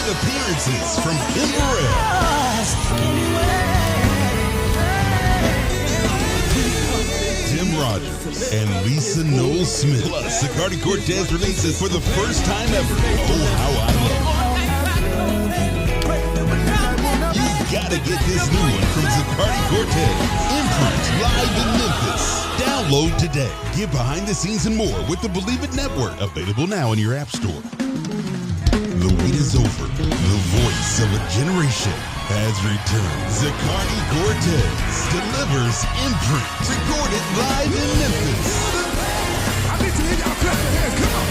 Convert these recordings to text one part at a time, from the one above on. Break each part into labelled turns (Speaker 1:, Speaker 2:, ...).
Speaker 1: with appearances from Kim Tim Rogers, and Lisa Noel Smith. Plus, Zacardi Cortez releases for the first time ever, Oh How I Love. You gotta get this new one from Zacardi Cortez. Imprint, live in Memphis. Download today. Get behind the scenes and more with the Believe It Network. Available now in your app store. The wait is over. The voice of a generation has returned. Zacardi Cortez delivers Imprint. Recorded live in Memphis.
Speaker 2: I need to hear y'all clap your hands. Come on.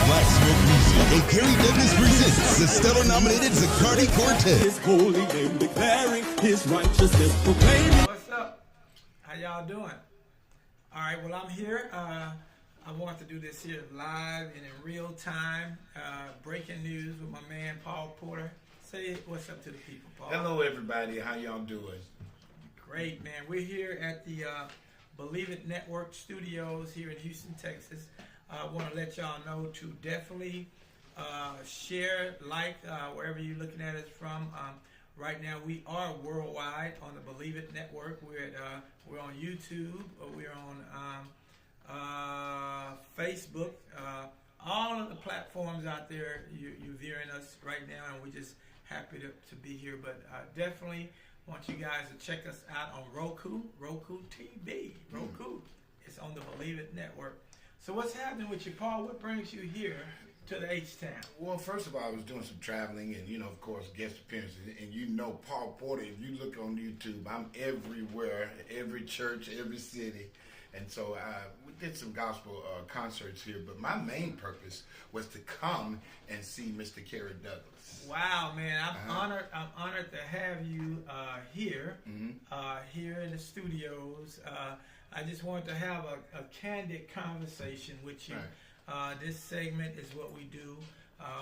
Speaker 1: Black Smoke Music and Kerry presents the Stellar-nominated Zacardi Cortez.
Speaker 3: His holy name declaring his righteousness proclaiming.
Speaker 4: What's up? How y'all doing? All right, well, I'm here. I want to do this here live and in real time. Breaking news with my man, Paul Porter. Say what's up to the people, Paul.
Speaker 5: Hello, everybody. How y'all doing?
Speaker 4: Great, man. We're here at the Believe It Network Studios here in Houston, Texas. I want to let y'all know to definitely share, like, wherever you're looking at us from. Right now, we are worldwide on the Believe It Network. We're on YouTube. We're on Facebook. All of the platforms out there, you're viewing us right now, and we're just happy to be here. But definitely want you guys to check us out on Roku TV. Roku. It's on the Believe It Network. So what's happening with you, Paul? What brings you here to the H-Town?
Speaker 5: Well, first of all, I was doing some traveling and, of course, guest appearances. And Paul Porter, if you look on YouTube, I'm everywhere, every church, every city. And so we did some gospel concerts here. But my main purpose was to come and see Mr. Kerry Douglas.
Speaker 4: Wow, man. I'm honored to have you here, here in the studios. I just wanted to have a candid conversation with you. Right. This segment is what we do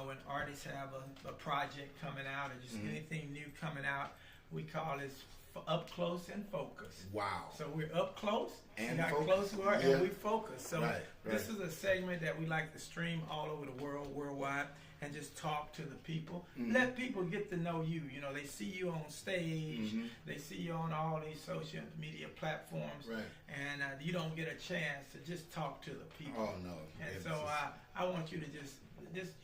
Speaker 4: when artists have a project coming out or just anything new coming out. We call this up close and focus.
Speaker 5: Wow.
Speaker 4: So we're up close
Speaker 5: and
Speaker 4: close we are, and we focus. So this
Speaker 5: right.
Speaker 4: is a segment that we like to stream all over the world, worldwide, and just talk to the people. Let people get to know you. They see you on stage. They see you on all these social media platforms.
Speaker 5: Right.
Speaker 4: And you don't get a chance to just talk to the people.
Speaker 5: Oh, no.
Speaker 4: And so I want you to just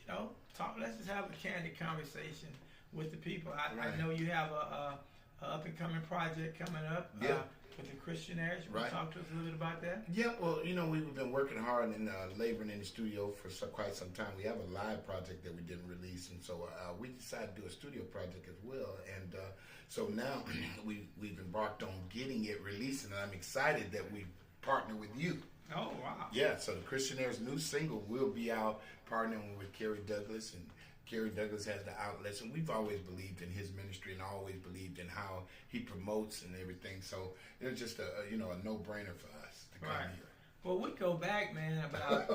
Speaker 4: talk. Let's just have a candid conversation with the people. I know you have a up-and-coming project coming up with the Christianaires. You want to talk to us a little bit about that?
Speaker 5: Yeah, well, we've been working hard and laboring in the studio for quite some time. We have a live project that we didn't release, and so we decided to do a studio project as well. And so now we've embarked on getting it released, and I'm excited that we partner with you.
Speaker 4: Oh, wow.
Speaker 5: Yeah, so the Christianaires' new single will be out partnering with Kerry Douglas, and Kerry Douglas has the outlets, and we've always believed in his ministry and always believed in how he promotes and everything. So it was just a no-brainer for us to come here.
Speaker 4: Well, we go back, man, about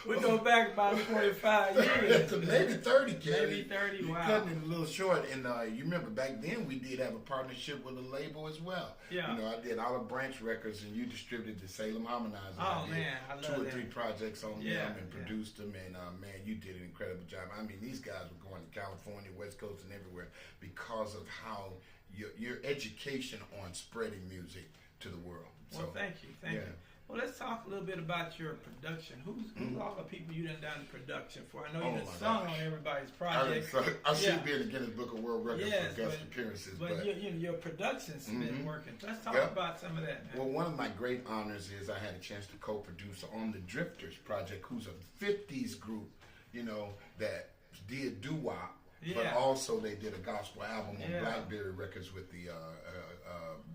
Speaker 4: 25 years.
Speaker 5: Maybe 30, Kerry.
Speaker 4: Maybe 30, wow.
Speaker 5: You're cutting it a little short. And you remember back then we did have a partnership with a label as well.
Speaker 4: Yeah.
Speaker 5: I did Olive Branch Records, and you distributed the Salem Harmonizers.
Speaker 4: Oh, man, I love
Speaker 5: 2 or
Speaker 4: that.
Speaker 5: 3 projects on them and produced them. And, man, you did an incredible job. I mean, these guys were going to California, West Coast, and everywhere because of how your education on spreading music to the world.
Speaker 4: Well, thank you. Thank you. Well, let's talk a little bit about your production. Who's all the people you done production for? I know you done sung on everybody's project.
Speaker 5: I should be in the Guinness Book of World Records for guest appearances.
Speaker 4: But your production's been working. Let's talk about some of that, man.
Speaker 5: Well, one of my great honors is I had a chance to co-produce on the Drifters project, who's a 50s group, that did doo-wop.
Speaker 4: Yeah.
Speaker 5: But also they did a gospel album on Blackberry Records with the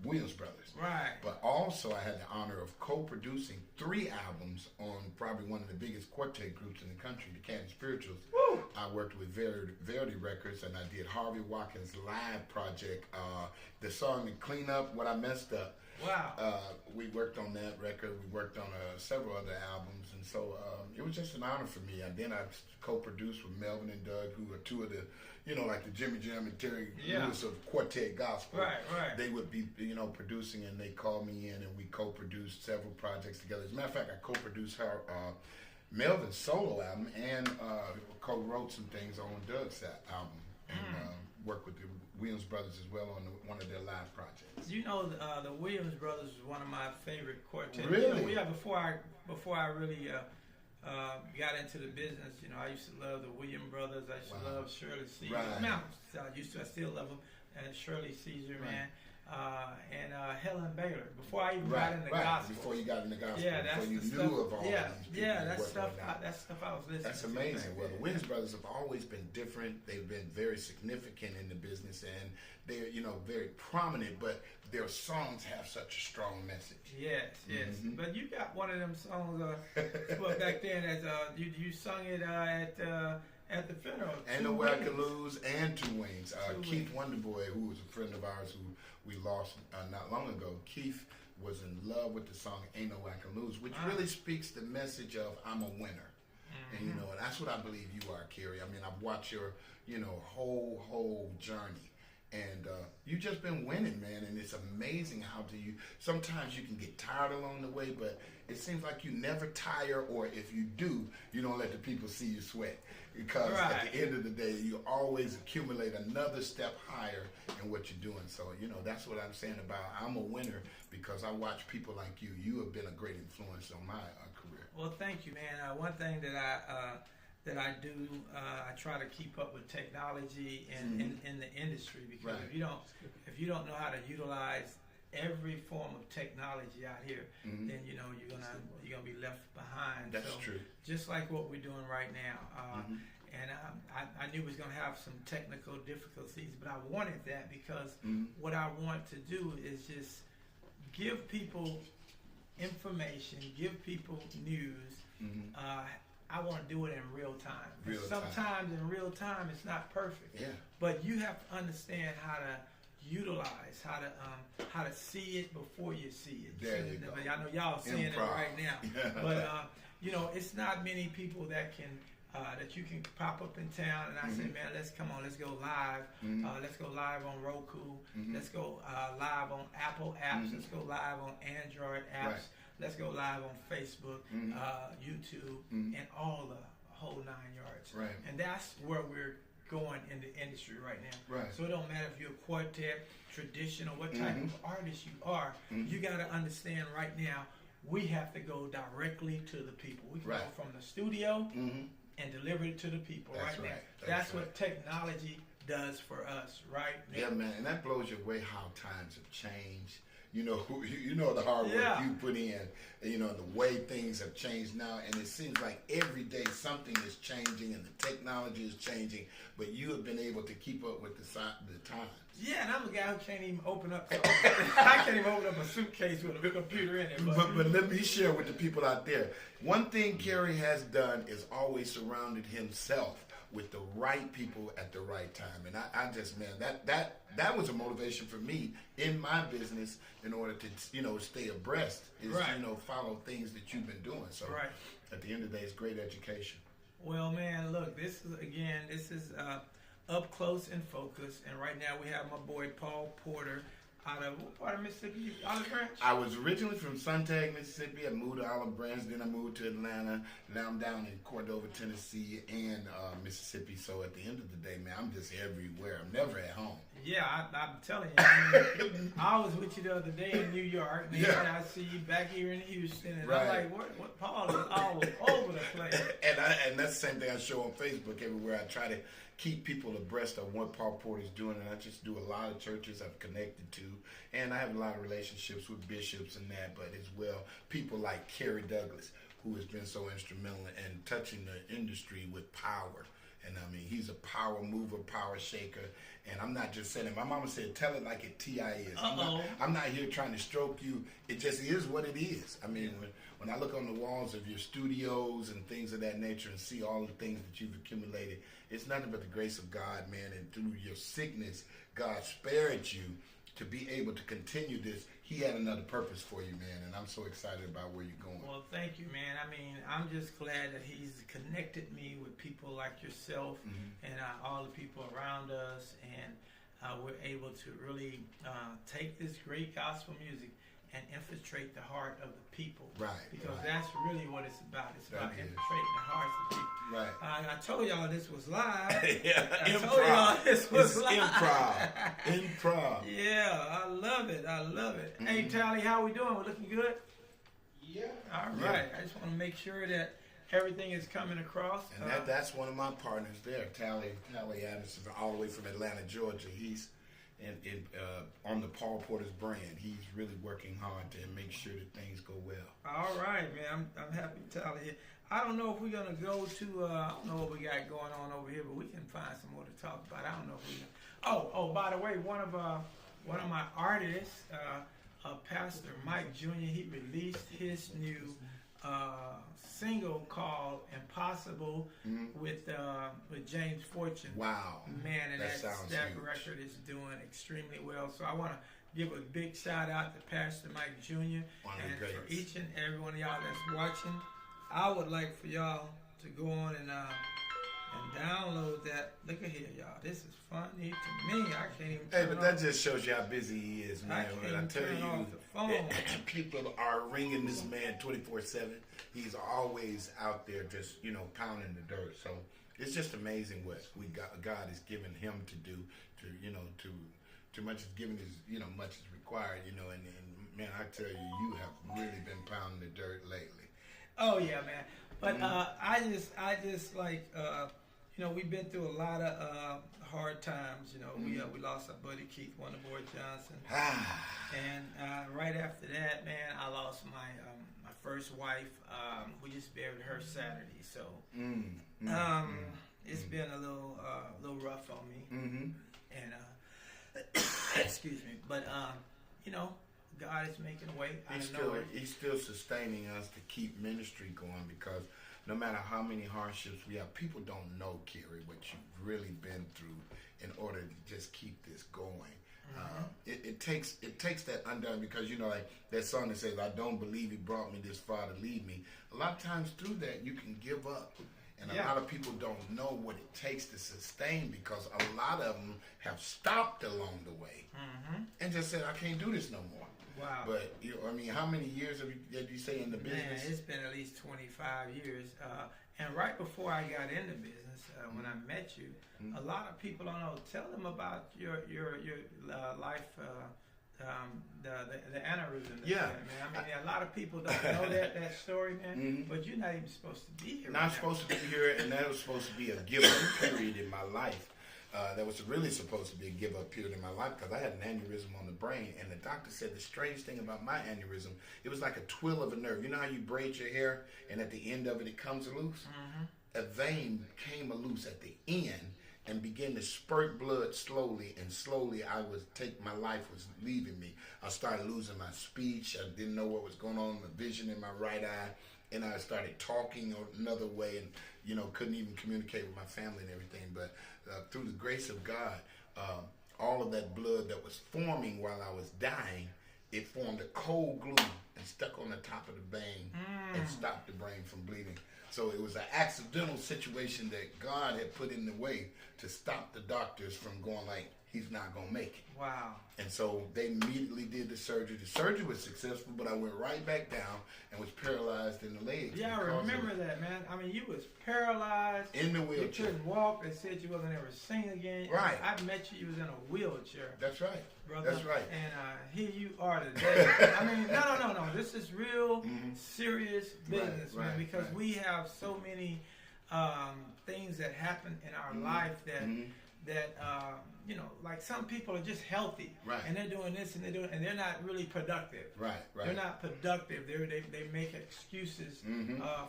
Speaker 5: Williams Brothers.
Speaker 4: Right.
Speaker 5: But also I had the honor of co-producing 3 albums on probably one of the biggest quartet groups in the country, the Canton Spirituals.
Speaker 4: Woo!
Speaker 5: I worked with Verity Records, and I did Harvey Watkins' live project, the song to Clean Up What I Messed Up.
Speaker 4: Wow.
Speaker 5: We worked on that record. We worked on several other albums, and so it was just an honor for me. And then I co-produced with Melvin and Doug, who are 2 of the, like the Jimmy Jam and Terry Lewis of quartet gospel.
Speaker 4: Right.
Speaker 5: They would be, producing, and they called me in, and we co-produced several projects together. As a matter of fact, I co-produced Melvin's solo album and co-wrote some things on Doug's album and worked with the Williams Brothers as well on one of their live projects.
Speaker 4: You know, the Williams Brothers is one of my favorite quartets.
Speaker 5: Really?
Speaker 4: You know, before I really got into the business, you know, I used to love the Williams Brothers. I used to love Shirley Caesar.
Speaker 5: Right.
Speaker 4: I still love them. And Shirley Caesar, man. And Helen Baylor. Before I even got into gospel.
Speaker 5: Before you got into gospel.
Speaker 4: Yeah, that's
Speaker 5: before you
Speaker 4: the
Speaker 5: knew
Speaker 4: stuff.
Speaker 5: of all these people.
Speaker 4: That's stuff I was listening to.
Speaker 5: That's amazing. Well, the Williams Brothers have always been different. They've been very significant in the business, and they're, you know, very prominent, but their songs have such a strong message.
Speaker 4: Yes. But you got one of them songs back then as you sung it at the funeral.
Speaker 5: Ain't No Way I Can Lose and Two Wings. Keith
Speaker 4: Wings.
Speaker 5: Wonderboy, who was a friend of ours who we lost not long ago, Keith was in love with the song Ain't No Way I Can Lose, which really speaks the message of I'm a winner. And, you know, and that's what I believe you are, Kerry. I mean, I've watched your, you know, whole journey. And you've just been winning, man, and it's amazing how sometimes you can get tired along the way, but it seems like you never tire, or if you do, you don't let the people see you sweat. Because at the end of the day, you always accumulate another step higher in what you're doing. So, you know, that's what I'm saying about I'm a winner, because I watch people like you. You have been a great influence on my career.
Speaker 4: Well, thank you, man. One thing that I do, I try to keep up with technology in the industry, because if you don't know how to utilize every form of technology out here, then you know you're gonna be left behind.
Speaker 5: That's true.
Speaker 4: Just like what we're doing right now, and I knew we was gonna have some technical difficulties, but I wanted that because what I want to do is just give people information, give people news. I want to do it in real time. Sometimes in real time it's not perfect.
Speaker 5: Yeah.
Speaker 4: But you have to understand how to utilize, how to see it before you see it.
Speaker 5: There you go.
Speaker 4: I know y'all seeing it right now. But you know, it's not many people that can that you can pop up in town and I say, man, let's go live. Let's go live on Roku. Let's go live on Apple apps. Let's go live on Android apps.
Speaker 5: Right.
Speaker 4: Let's go live on Facebook, YouTube, and all the whole 9 yards.
Speaker 5: Right.
Speaker 4: And that's where we're going in the industry right now.
Speaker 5: Right.
Speaker 4: So it don't matter if you're a quartet, traditional, what type of artist you are, you got to understand right now, we have to go directly to the people. We can go from the studio and deliver it to the people now. That's what technology does for us right now.
Speaker 5: Yeah, man, and that blows your way how times have changed. You know the hard work you put in, you know, the way things have changed now, and it seems like every day something is changing and the technology is changing, but you have been able to keep up with the times.
Speaker 4: Yeah, and I'm a guy who can't even open up. I can't even open up a suitcase with a computer in it.
Speaker 5: But let me share with the people out there. One thing Kerry has done is always surrounded himself with the right people at the right time, and I just, man, that was a motivation for me in my business in order to, you know, stay abreast is you know, follow things that you've been doing. So at the end of the day, it's great education.
Speaker 4: Well, man, look, this is Up Close and Focus, and right now we have my boy Paul Porter out of what part of Mississippi? Olive Branch?
Speaker 5: I was originally from Sontag, Mississippi. I moved to Olive Branch, then I moved to Atlanta. Now I'm down in Cordova, Tennessee, and Mississippi. So at the end of the day, man, I'm just everywhere. I'm never at home.
Speaker 4: Yeah, I'm telling you. I mean, I was with you the other day in New York, and then I see you back here in Houston, and I'm like, what? Paul is all over the place.
Speaker 5: And that's the same thing I show on Facebook everywhere. I try to keep people abreast of what Paul Porter is doing, and I just do a lot of churches I've connected to, and I have a lot of relationships with bishops and that, but as well, people like Kerry Douglas, who has been so instrumental in touching the industry with power. And I mean, he's a power mover, power shaker, and I'm not just saying it. My mama said, tell it like it T.I. is. I'm not here trying to stroke you. It just is what it is. I mean, when I look on the walls of your studios and things of that nature and see all the things that you've accumulated, it's nothing but the grace of God, man. And through your sickness, God spared you to be able to continue this. He had another purpose for you, man, and I'm so excited about where you're going.
Speaker 4: Well, thank you, man. I mean, I'm just glad that he's connected me with people like yourself and all the people around us, and we're able to really take this great gospel music and infiltrate the heart of the people.
Speaker 5: Right.
Speaker 4: Because
Speaker 5: right.
Speaker 4: that's really what it's about. It's about
Speaker 5: That is.
Speaker 4: infiltrating the hearts of people.
Speaker 5: Right.
Speaker 4: I told y'all this was live.
Speaker 5: Yeah,
Speaker 4: I
Speaker 5: improv.
Speaker 4: told y'all this was
Speaker 5: It's
Speaker 4: live.
Speaker 5: Improv.
Speaker 4: Yeah, I love it. I love it. Hey, Tally, how we doing? We're looking good?
Speaker 6: Yeah.
Speaker 4: All right. I just want to make sure that everything is coming across.
Speaker 5: And that's one of my partners there, Tally Anderson, all the way from Atlanta, Georgia. He's on the Paul Porter's brand. He's really working hard to make sure that things go well.
Speaker 4: All right, man. I'm happy to tell you. I don't know if we're gonna go to. I don't know what we got going on over here, but we can find some more to talk about. I don't know if we. Oh, by the way, one of my artists, Pastor Mike Jr. He released his new single called "Impossible" with James Fortune.
Speaker 5: Wow,
Speaker 4: man, and that
Speaker 5: huge.
Speaker 4: record is doing extremely well. So I want to give a big shout out to Pastor Mike Jr. and for each and every one of y'all that's watching. I would like for y'all to go on and download that. Look at here, y'all. This is funny to me. I can't even.
Speaker 5: Hey, but that just shows you how busy he is, man.
Speaker 4: I tell you, the phone.
Speaker 5: People are ringing this man 24/7. He's always out there, just pounding the dirt. So it's just amazing what God is giving him to do. Too much is given is much is required. And man, I tell you, you have really been pounding the dirt lately.
Speaker 4: Oh yeah, man. But I just like we've been through a lot of hard times. We lost our buddy Keith Wonderboy Johnson, and right after that, man, I lost my first wife. We just buried her Saturday, so it's been a little rough on me. And excuse me, but God is making a way.
Speaker 5: He's still sustaining us to keep ministry going, because no matter how many hardships we have, people don't know, Kerry, what you've really been through in order to just keep this going. It takes that undone, because like that song that says, "I don't believe he brought me this far to leave me." A lot of times through that you can give up. And a lot of people don't know what it takes to sustain, because a lot of them have stopped along the way and just said, "I can't do this no more."
Speaker 4: Wow.
Speaker 5: But how many years did you say in the business?
Speaker 4: Man, it's been at least 25 years. And right before I got in the business, when I met you, a lot of people don't know. Tell them about your life, the aneurysm.
Speaker 5: Yeah,
Speaker 4: man. A lot of people don't know that story, man. But you're not even supposed to be here.
Speaker 5: Not supposed to be here, and that was supposed to be a give-up period in my life. That was really supposed to be a give-up period in my life, because I had an aneurysm on the brain, and the doctor said the strange thing about my aneurysm, it was like a twill of a nerve. You know how you braid your hair, and at the end of it comes loose? A vein came loose at the end and began to spurt blood slowly, and slowly my life was leaving me. I started losing my speech. I didn't know what was going on, the vision in my right eye, and I started talking another way, and couldn't even communicate with my family and everything. But through the grace of God, all of that blood that was forming while I was dying, it formed a cold glue and stuck on the top of the vein and stopped the brain from bleeding. So it was an accidental situation that God had put in the way to stop the doctors from going like, he's not going to make it.
Speaker 4: Wow.
Speaker 5: And so they immediately did the surgery. The surgery was successful, but I went right back down and was paralyzed in the legs.
Speaker 4: Yeah, I remember that, man. You was paralyzed.
Speaker 5: In the wheelchair.
Speaker 4: You couldn't walk. They said you wasn't ever sing again.
Speaker 5: Right.
Speaker 4: I met you. You was in a wheelchair.
Speaker 5: That's right.
Speaker 4: Brother.
Speaker 5: That's right.
Speaker 4: And here you are today. No. This is real serious business,
Speaker 5: right,
Speaker 4: man, because
Speaker 5: right.
Speaker 4: we have so many things that happen in our life that like some people are just healthy,
Speaker 5: right,
Speaker 4: and they're doing this and they're not really productive.
Speaker 5: Right.
Speaker 4: They're not productive. They make excuses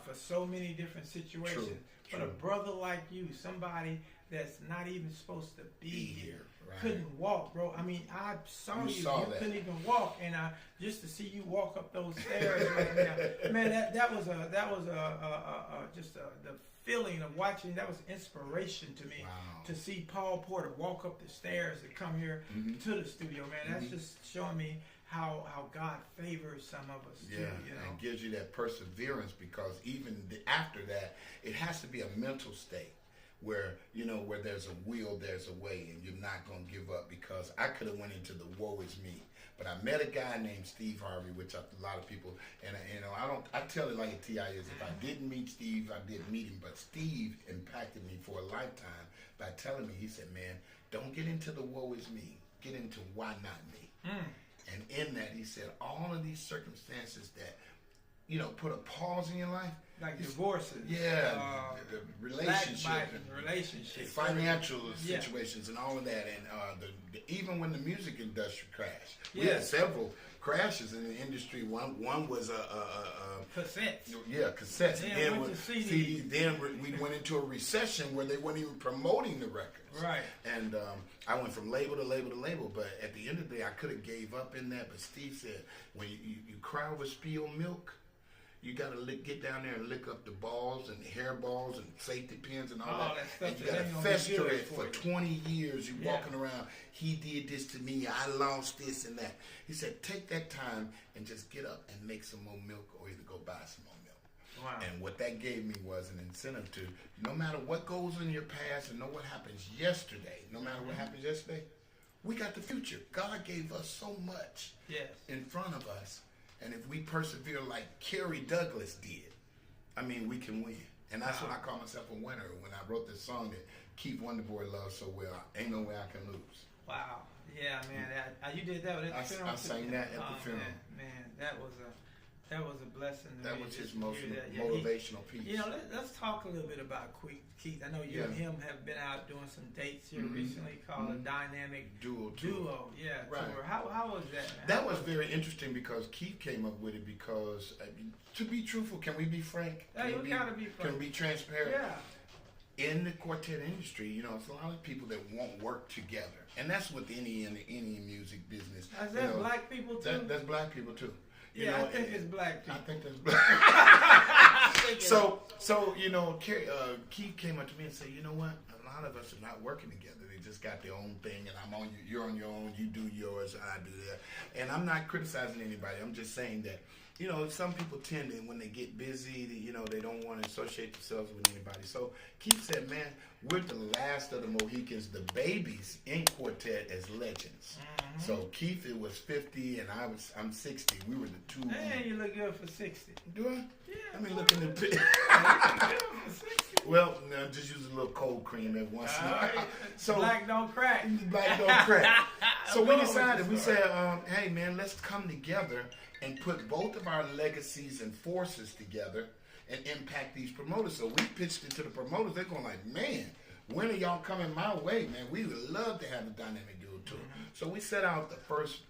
Speaker 4: for so many different situations. But a brother like you, somebody that's not even supposed to be here, couldn't walk, bro. I saw you couldn't even walk, and just to see you walk up those stairs right now, man, that was just the feeling of watching. That was inspiration to me.
Speaker 5: Wow.
Speaker 4: To see Paul Porter walk up the stairs to come here to the studio, man. That's just showing me how God favors some of us too.
Speaker 5: And gives you that perseverance, because even after that, it has to be a mental state. where, you know, where there's a will, there's a way, and you're not going to give up, because I could have went into the woe is me. But I met a guy named Steve Harvey, which a lot of people, and you know, I tell it like a TI is. If I didn't meet Steve, I didn't meet him. But Steve impacted me for a lifetime by telling me, he said, man, don't get into the woe is me. Get into why not me. And in that, he said, all of these circumstances that, you know, put a pause in your life.
Speaker 4: Like divorces.
Speaker 5: Yeah, relationship, financial situations, and all of that, and even when the music industry crashed, we had several crashes in the industry. One was
Speaker 4: cassettes.
Speaker 5: Yeah, cassettes.
Speaker 4: Then went to CD.
Speaker 5: Then we went into a recession where they weren't even promoting the records.
Speaker 4: Right.
Speaker 5: And I went from label to label to label, but at the end of the day, I could have gave up in that. But Steve said, when you cry over spilled milk, you got to get down there and lick up the balls and the hair balls and safety pins and all that. And you got to fester it for 20 years. You walking around, he did this to me, I lost this and that. He said, take that time and just get up and make some more milk, or either go buy some more milk.
Speaker 4: Wow.
Speaker 5: And what that gave me was an incentive to, no matter what goes in your past and know what happens yesterday, no matter what happens yesterday, we got the future. God gave us so much in front of us. And if we persevere like Kerry Douglas did, I mean, we can win. And that's what I call myself a winner. When I wrote this song that Keith Wonderboy loves so well, ain't no way I can lose.
Speaker 4: Wow. Yeah, man. You did that with the funeral.
Speaker 5: I sang that at the funeral.
Speaker 4: Man, that was a blessing to me.
Speaker 5: That was his most motivational piece.
Speaker 4: You know, let's talk a little bit about Keith. I know you and him have been out doing some dates here recently called a Dynamic
Speaker 5: Duo.
Speaker 4: Yeah,
Speaker 5: right.
Speaker 4: Tour. How was that, man?
Speaker 5: That was very interesting because Keith came up with it because, to be truthful, can we be frank?
Speaker 4: Yeah, you gotta be frank.
Speaker 5: Can we be transparent?
Speaker 4: Yeah.
Speaker 5: In the quartet industry, you know, it's a lot of people that won't work together. And that's with any music business.
Speaker 4: Is that black people too?
Speaker 5: That's black people too.
Speaker 4: I think it's black people.
Speaker 5: I think that's black. So you know, Keith came up to me and said, you know what? A lot of us are not working together. They just got their own thing, and I'm on you. You're on your own. You do yours, and I do that. And I'm not criticizing anybody. I'm just saying that, you know, some people tend to, when they get busy, you know, they don't want to associate themselves with anybody. So Keith said, man, we're the last of the Mohicans, the babies in quartet as legends. So Keith was 50 and I'm 60. We were the two.
Speaker 4: Man, you look good for 60.
Speaker 5: Do I?
Speaker 4: Yeah.
Speaker 5: I mean, look in the pit. Well, no, just use a little cold cream every once in a while. So
Speaker 4: black don't crack.
Speaker 5: Black don't crack. So we decided, we said, hey man, let's come together and put both of our legacies and forces together and impact these promoters. So we pitched it to the promoters. They're going like, man, when are y'all coming my way, man? We would love to have a Dynamic Duo tour. So we set out the first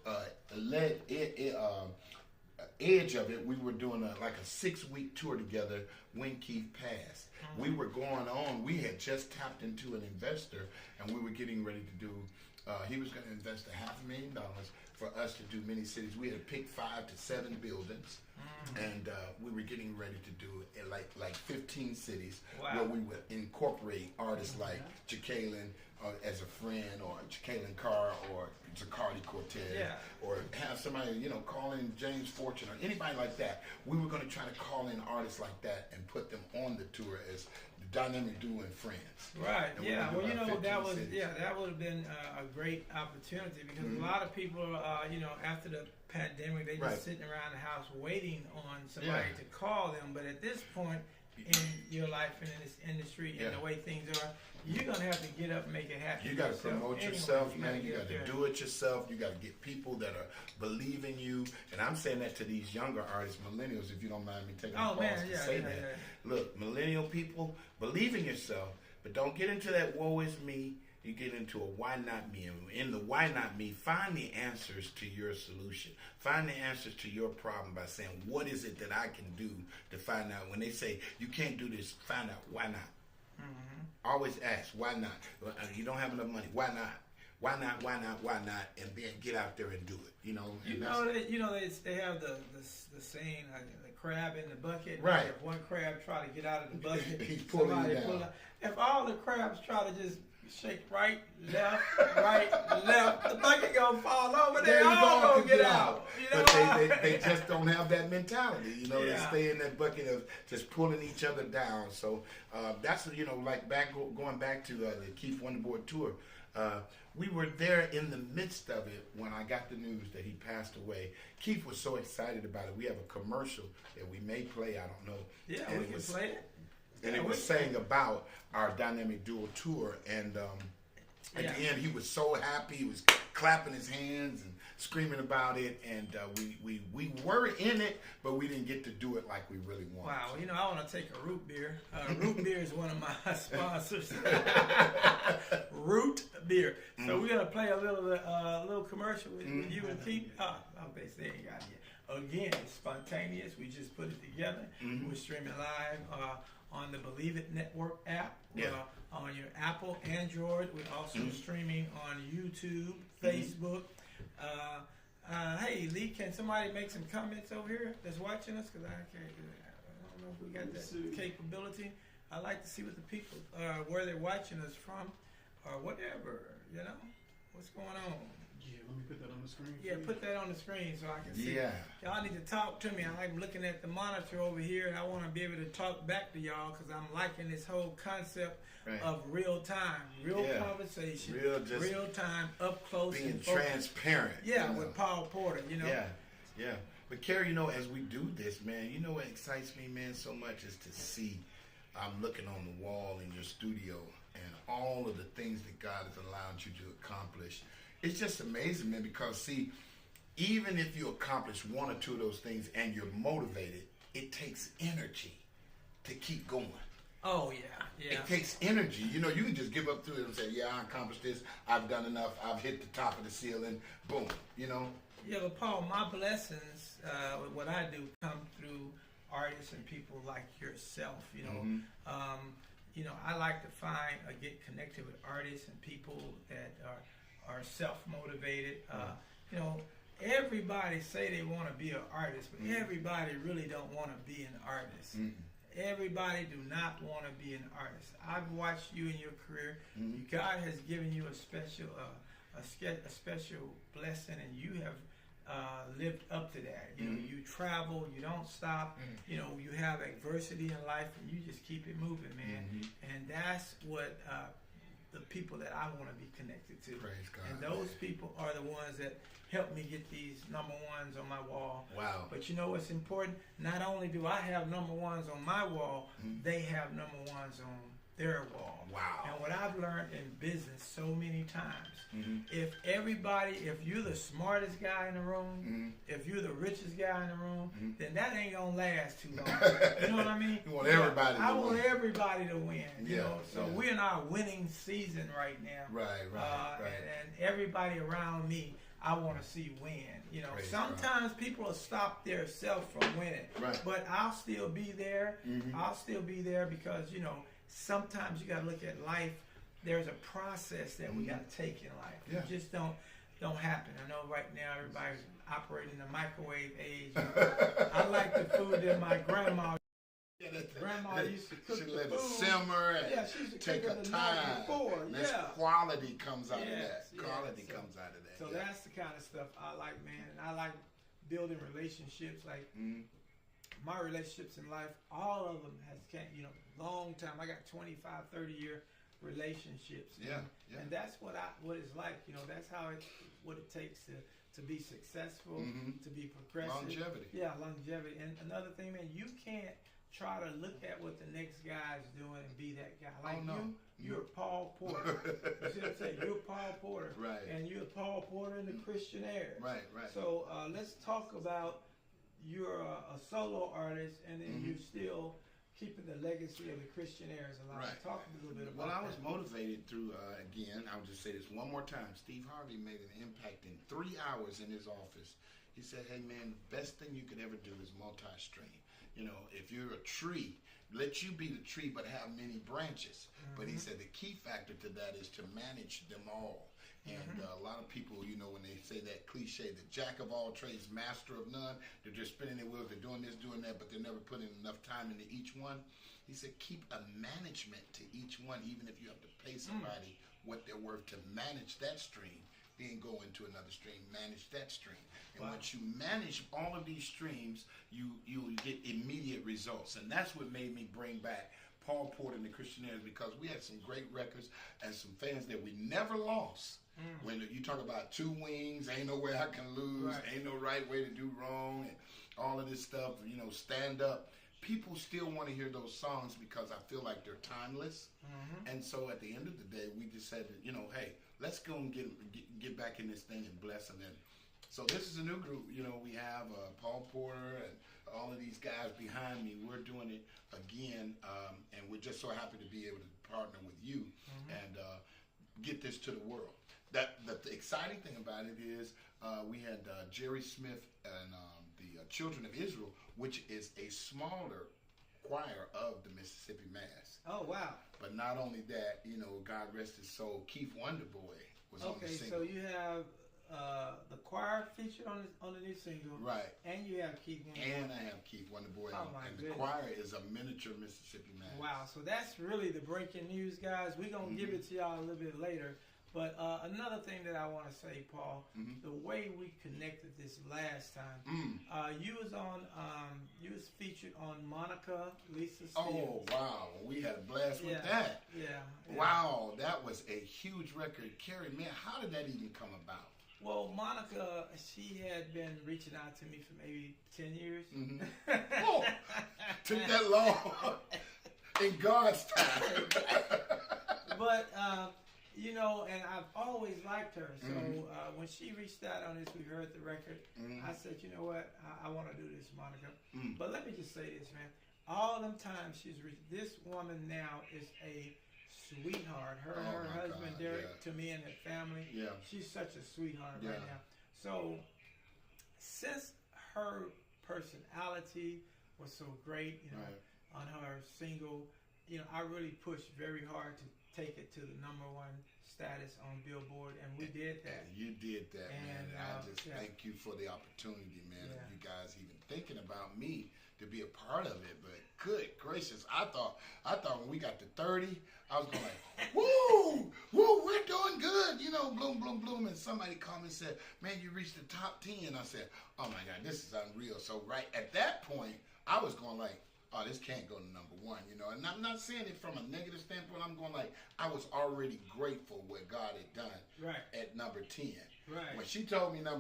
Speaker 5: edge of it. We were doing like a 6-week tour together when Keith passed. We were going on. We had just tapped into an investor, and we were getting ready to do, he was going to invest $500,000 for us to do many cities. We had to pick 5 to 7 buildings, and we were getting ready to do like 15 cities where we would incorporate artists like Jacqueline as a friend, or Jacqueline Carr, or Zaccardi Quartet, or have somebody, you know, call in James Fortune or anybody like that. We were going to try to call in artists like that and put them on the tour as the Dynamic Duo and friends.
Speaker 4: Right.
Speaker 5: And
Speaker 4: yeah. Well, you know, that was
Speaker 5: cities.
Speaker 4: that would have been a great opportunity, because a lot of people, you know, after the pandemic, they just sitting around the house waiting on somebody to call them. But at this point in your life and in this industry and the way things are, you're going to have to get up and make it happen.
Speaker 5: You got to promote yourself, man. You got to do it yourself. You got to get people that are believing you. And I'm saying that to these younger artists, millennials, if you don't mind me taking a pause to say that. Look, millennial people, believe in yourself, but don't get into that woe is me. You get into a why not me. And in the why not me, find the answers to your solution. Find the answers to your problem by saying, what is it that I can do to find out? When they say, you can't do this, find out why not. Always ask, why not? You don't have enough money. Why not? Why not? Why not? Why not? And then get out there and do it. You know.
Speaker 4: They have the saying, the crab in the bucket.
Speaker 5: Right.
Speaker 4: If one crab try to get out of the bucket,
Speaker 5: he's pulling you down.
Speaker 4: If all the crabs try to just shake right, left, the bucket gonna fall over. They
Speaker 5: There you
Speaker 4: all
Speaker 5: go,
Speaker 4: gonna get out. You know
Speaker 5: But they just don't have that mentality. You know,
Speaker 4: Yeah.
Speaker 5: they stay in that bucket of just pulling each other down. So that's, you know, like going back to the Keith Wonderboy tour. We were there in the midst of it when I got the news that he passed away. Keith was so excited about it. We have a commercial that we may play. I don't know.
Speaker 4: Yeah,
Speaker 5: and
Speaker 4: we can play it.
Speaker 5: And
Speaker 4: Yeah,
Speaker 5: it was saying about our dynamic duo tour. And at the end, he was so happy. He was clapping his hands and screaming about it. And we were in it, but we didn't get to do it like we really wanted.
Speaker 4: Wow, you know, I want to take a root beer. Root beer is one of my sponsors. Root beer. So we're gonna play a little commercial with you and Keith. Okay, they ain't got it yet. Again, it's spontaneous. We just put it together. We're streaming live on the Believe It Network app. On your Apple, Android. We're also streaming on YouTube, Facebook. Hey, Lee, can somebody make some comments over here that's watching us? Because I can't do that. I don't know if we got that capability. I like to see what the people, where they're watching us from, or whatever, you know? What's going on?
Speaker 6: Yeah, let me put that on the screen.
Speaker 4: Yeah, put that on the screen so I can see.
Speaker 5: Yeah.
Speaker 4: Y'all need to talk to me. I like looking at the monitor over here, and I want to be able to talk back to y'all because I'm liking this whole concept of real time, conversation, real time, up close,
Speaker 5: being
Speaker 4: and focused.
Speaker 5: transparent.
Speaker 4: Yeah,
Speaker 5: you know?
Speaker 4: with Paul Porter, you know.
Speaker 5: Yeah. But Kerry, you know, as we do this, man, you know what excites me, man, so much is to see. I'm looking on the wall in your studio and all of the things that God has allowed you to accomplish. It's just amazing, man, because, see, even if you accomplish one or two of those things and you're motivated, it takes energy to keep going.
Speaker 4: Oh, yeah.
Speaker 5: It takes energy. You know, you can just give up to it and say, yeah, I accomplished this. I've done enough. I've hit the top of the ceiling. Boom. You know?
Speaker 4: Yeah, but Paul, my blessings, with what I do, come through artists and people like yourself, you know. You know, I like to get connected with artists and people that are self-motivated. You know, everybody say they want to be an artist, but everybody really don't want to be an artist. Everybody do not want to be an artist. I've watched you in your career. God has given you a special blessing, and you have lived up to that. You know, you travel, you don't stop. You know, you have adversity in life, and you just keep it moving, man. And that's what the people that I want to be connected to.
Speaker 5: Praise God.
Speaker 4: And those people are the ones that help me get these number ones on my wall.
Speaker 5: Wow.
Speaker 4: But you know what's important? Not only do I have number ones on my wall, they have number ones on their wall.
Speaker 5: Wow.
Speaker 4: And what I've learned in business so many times, if you're the smartest guy in the room, if you're the richest guy in the room, then that ain't gonna last too long. You know what I mean?
Speaker 5: You want everybody to win.
Speaker 4: I want everybody to win. You
Speaker 5: Yeah,
Speaker 4: know, so
Speaker 5: yeah.
Speaker 4: we're in our winning season right now.
Speaker 5: Right.
Speaker 4: And everybody around me, I want to see win. You know,
Speaker 5: Praise
Speaker 4: sometimes people will stop their self from winning.
Speaker 5: Right.
Speaker 4: But I'll still be there. I'll still be there because, you know, sometimes you got to look at life. There's a process that we got to take in life.
Speaker 5: Yeah.
Speaker 4: It just don't happen. I know right now everybody's operating in the microwave age. I like the food that my grandma used to cook
Speaker 5: she
Speaker 4: the
Speaker 5: let it
Speaker 4: food.
Speaker 5: simmer and
Speaker 4: Yeah, she used to
Speaker 5: take
Speaker 4: cook
Speaker 5: her
Speaker 4: it the night
Speaker 5: time.
Speaker 4: before.
Speaker 5: And this
Speaker 4: Yeah.
Speaker 5: quality comes out of that.
Speaker 4: Yes,
Speaker 5: Quality
Speaker 4: so-
Speaker 5: comes out of that.
Speaker 4: So
Speaker 5: yeah.
Speaker 4: that's the kind of stuff I like, man. And I like building relationships. Like my relationships in life, all of them has came, you know, long time. I got 25, 30-year relationships.
Speaker 5: Yeah,
Speaker 4: And that's what it's like. You know, that's what it takes to be successful, to be progressive.
Speaker 5: Longevity.
Speaker 4: Yeah, longevity. And another thing, man, you can't try to look at what the next guy's doing and be that guy. Like you're Paul Porter. You see what I'm saying? You're Paul Porter.
Speaker 5: Right.
Speaker 4: And you're Paul Porter in the Christian era.
Speaker 5: Right.
Speaker 4: So let's talk about you're a solo artist, and then you're still keeping the legacy of the Christian eras alive.
Speaker 5: Right.
Speaker 4: Talk a little bit about
Speaker 5: Well, I was
Speaker 4: that.
Speaker 5: motivated through, again, I'll just say this one more time. Steve Harvey made an impact in 3 hours in his office. He said, hey, man, the best thing you could ever do is multi-stream. You know, if you're a tree, let you be the tree but have many branches. But he said the key factor to that is to manage them all. And a lot of people, you know, when they say that cliche, the jack of all trades, master of none, they're just spinning their wheels, they're doing this, doing that, but they're never putting enough time into each one. He said keep a management to each one, even if you have to pay somebody what they're worth to manage that stream, then go into another stream, manage that stream. And once you manage all of these streams, you get immediate results. And that's what made me bring back Paul Porter and the Christianaires, because we had some great records and some fans that we never lost. When you talk about two wings, ain't no way I can lose, ain't no right way to do wrong, and all of this stuff, stand up. People still want to hear those songs because I feel like they're timeless. And so at the end of the day, we just said, hey, let's go and get back in this thing and bless them. And so this is a new group. We have Paul Porter and all of these guys behind me. We're doing it again, and we're just so happy to be able to partner with you and get this to the world. The exciting thing about it is we had Jerry Smith and the Children of Israel, which is a smaller choir of the Mississippi Mass.
Speaker 4: Oh, wow.
Speaker 5: But not only that, God rest his soul, Keith Wonderboy was on the single.
Speaker 4: So you have the choir featured on the new single.
Speaker 5: Right.
Speaker 4: And you have Keith Wonderboy.
Speaker 5: And I have Keith Wonderboy.
Speaker 4: Oh, my
Speaker 5: goodness. The choir is a miniature Mississippi Mass.
Speaker 4: Wow. So that's really the breaking news, guys. We're going to give it to y'all a little bit later. But another thing that I want to say, Paul, the way we connected this last time, you was featured on Monica Lisa Stevens.
Speaker 5: Oh, wow. We had a blast with that.
Speaker 4: Yeah.
Speaker 5: Wow, that was a huge record. Kerry, man, how did that even come about?
Speaker 4: Well, Monica, she had been reaching out to me for maybe 10 years.
Speaker 5: Oh, took that long in God's time.
Speaker 4: But, and I've always liked her. So when she reached out on this, we heard the record. I said, you know what? I want to do this, Monica. But let me just say this, man. All them times she's reached, this woman now is a sweetheart. Her husband,
Speaker 5: God,
Speaker 4: Derek, to me and her family, she's such a sweetheart right now. So since her personality was so great, on her single, I really pushed very hard to take it to the #1 status on Billboard, and we did that.
Speaker 5: You did that, man. And I just
Speaker 4: yeah.
Speaker 5: thank you for the opportunity, man, of you guys even thinking about me to be a part of it. But good gracious, I thought when we got to 30, I was going like, woo, we're doing good, bloom, bloom, bloom. And somebody called me and said, man, you reached the top 10. I said, oh my God, this is unreal. So right at that point, I was going like, oh, this can't go to #1, And I'm not saying it from a negative standpoint. I'm going like, I was already grateful what God had done at number 10.
Speaker 4: Right.
Speaker 5: When she told me #9,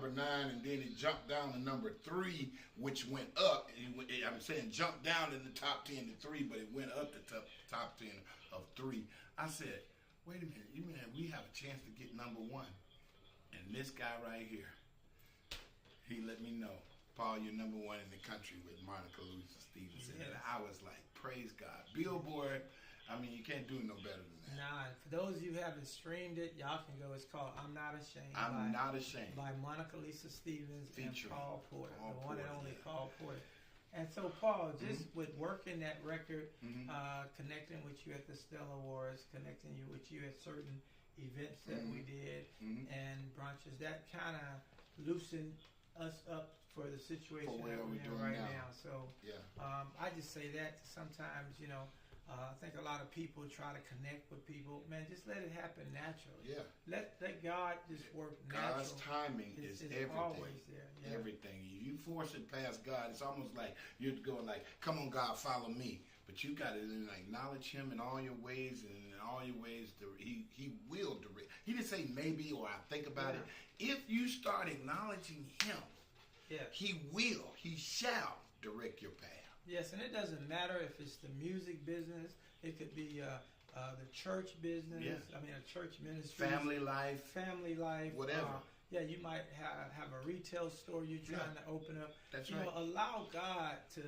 Speaker 5: and then it jumped down to #3, which went up. I'm saying jumped down in the top 10 to 3, but it went up to top 10 of 3. I said, wait a minute, we have a chance to get #1. And this guy right here, he let me know, Paul, you're #1 in the country with Monica Lisa Stevens.
Speaker 4: Yes.
Speaker 5: And I was like, praise God. Billboard, you can't do no better than that.
Speaker 4: Nah, for those of you who haven't streamed it, y'all can go. It's called I'm Not Ashamed.
Speaker 5: I'm Not Ashamed.
Speaker 4: By Monica Lisa Stevens
Speaker 5: Featuring
Speaker 4: and Paul Porter,
Speaker 5: Paul
Speaker 4: the one and
Speaker 5: Porter,
Speaker 4: only Paul Porter. And so, Paul, just with working that record, connecting with you at the Stella Awards, connecting with you at certain events that we did and brunches, that kind of loosened us up for the situation that we're in right now. So I just say that sometimes, I think a lot of people try to connect with people. Man, just let it happen naturally.
Speaker 5: Yeah.
Speaker 4: Let God just work naturally.
Speaker 5: God's timing is everything.
Speaker 4: Always there. Yeah.
Speaker 5: Everything. You force it past God, it's almost like you're going like, come on, God, follow me. But you got to acknowledge him in all your ways, and in all your ways, he will direct. He didn't say maybe or I think about it. If you start acknowledging him, he shall direct your path.
Speaker 4: Yes, and it doesn't matter if it's the music business. It could be the church business.
Speaker 5: Yeah.
Speaker 4: A church ministry.
Speaker 5: Family life. Whatever.
Speaker 4: You might have a retail store you're trying to open up.
Speaker 5: That's right.
Speaker 4: Allow God to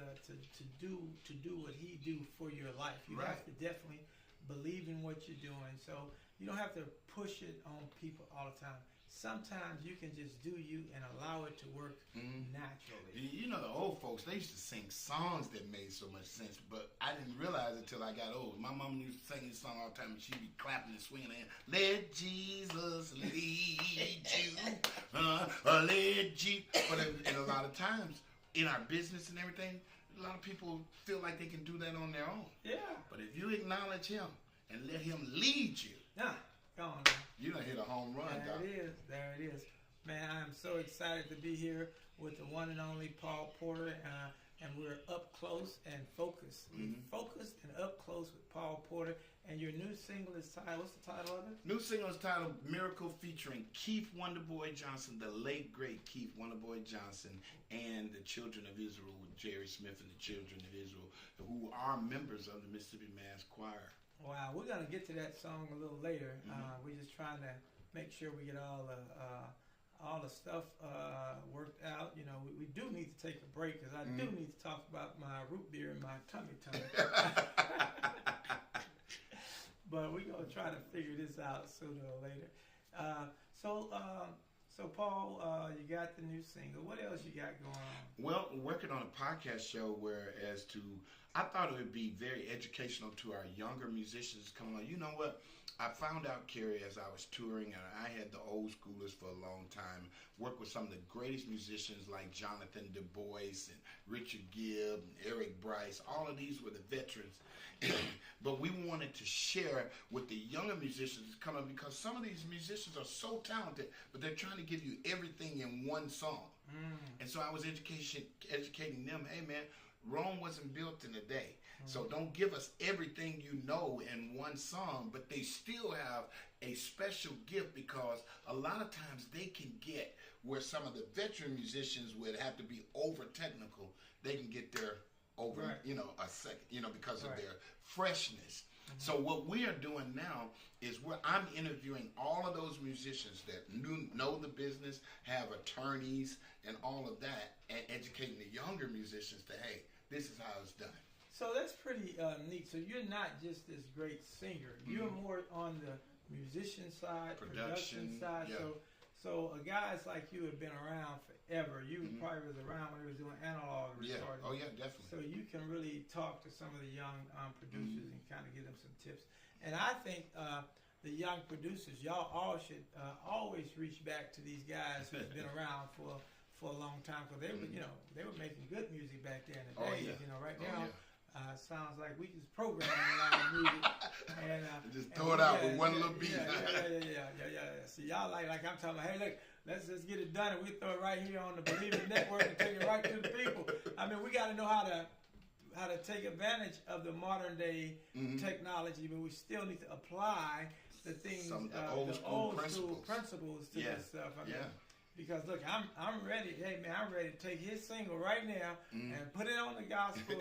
Speaker 4: do what he do for your life. You have to definitely believe in what you're doing. So you don't have to push it on people all the time. Sometimes you can just do you and allow it to work naturally.
Speaker 5: The old folks, they used to sing songs that made so much sense, but I didn't realize it until I got old. My mom used to sing this song all the time, and she'd be clapping and swinging her hand. Let Jesus lead you. Let Jesus. But and a lot of times, in our business and everything, a lot of people feel like they can do that on their own.
Speaker 4: Yeah.
Speaker 5: But if you acknowledge him and let him lead you,
Speaker 4: go on. it is. Man, I'm so excited to be here with the one and only Paul Porter, and we're up close and focused. We're focused and up close with Paul Porter, and your new single is titled, what's the title of it?
Speaker 5: New single is titled Miracle, featuring Keith Wonderboy Johnson, the late, great Keith Wonderboy Johnson, and the Children of Israel with Jerry Smith and the Children of Israel, who are members of the Mississippi Mass Choir.
Speaker 4: Wow, we're going to get to that song a little later. We're just trying to make sure we get all the stuff worked out. You know, we do need to take a break, because I do need to talk about my root beer and my tummy. But we're going to try to figure this out sooner or later. So Paul, you got the new single. What else you got going on?
Speaker 5: Well, we're working on a podcast show I thought it would be very educational to our younger musicians coming on. You know what? I found out, Kerry, as I was touring, and I had the old schoolers for a long time, work with some of the greatest musicians like Jonathan Du Bois and Richard Gibb and Eric Bryce. All of these were the veterans. But we wanted to share with the younger musicians coming, because some of these musicians are so talented, but they're trying to give you everything in one song. And so I was educating them, hey man, Rome wasn't built in a day. So don't give us everything you know in one song, but they still have a special gift, because a lot of times they can get where some of the veteran musicians would have to be over technical. They can get there over, a second, because of their freshness. So what we are doing now is I'm interviewing all of those musicians that know the business, have attorneys and all of that, and educating the younger musicians that, hey, this is how it's done.
Speaker 4: So that's pretty neat. So you're not just this great singer. You're more on the musician side, production side.
Speaker 5: Yeah.
Speaker 4: So guys like you have been around forever. You probably was around when they was doing analog recording.
Speaker 5: Oh yeah, definitely.
Speaker 4: So you can really talk to some of the young producers and kind of give them some tips. And I think the young producers, y'all all should always reach back to these guys who've been around for a long time, because they were, they were making good music back then. Right now, sounds like we just programming a lot of music and
Speaker 5: just throw it out with one little beat.
Speaker 4: Yeah. See, y'all like I'm talking about, hey, look, let's just get it done, and we throw it right here on the Believe It Network and take it right to the people. I mean, we got to know how to take advantage of the modern day technology, but we still need to apply the things, the old school principles to this stuff. I mean, because look, I'm ready. Hey man, I'm ready to take his single right now and put it on the Gospel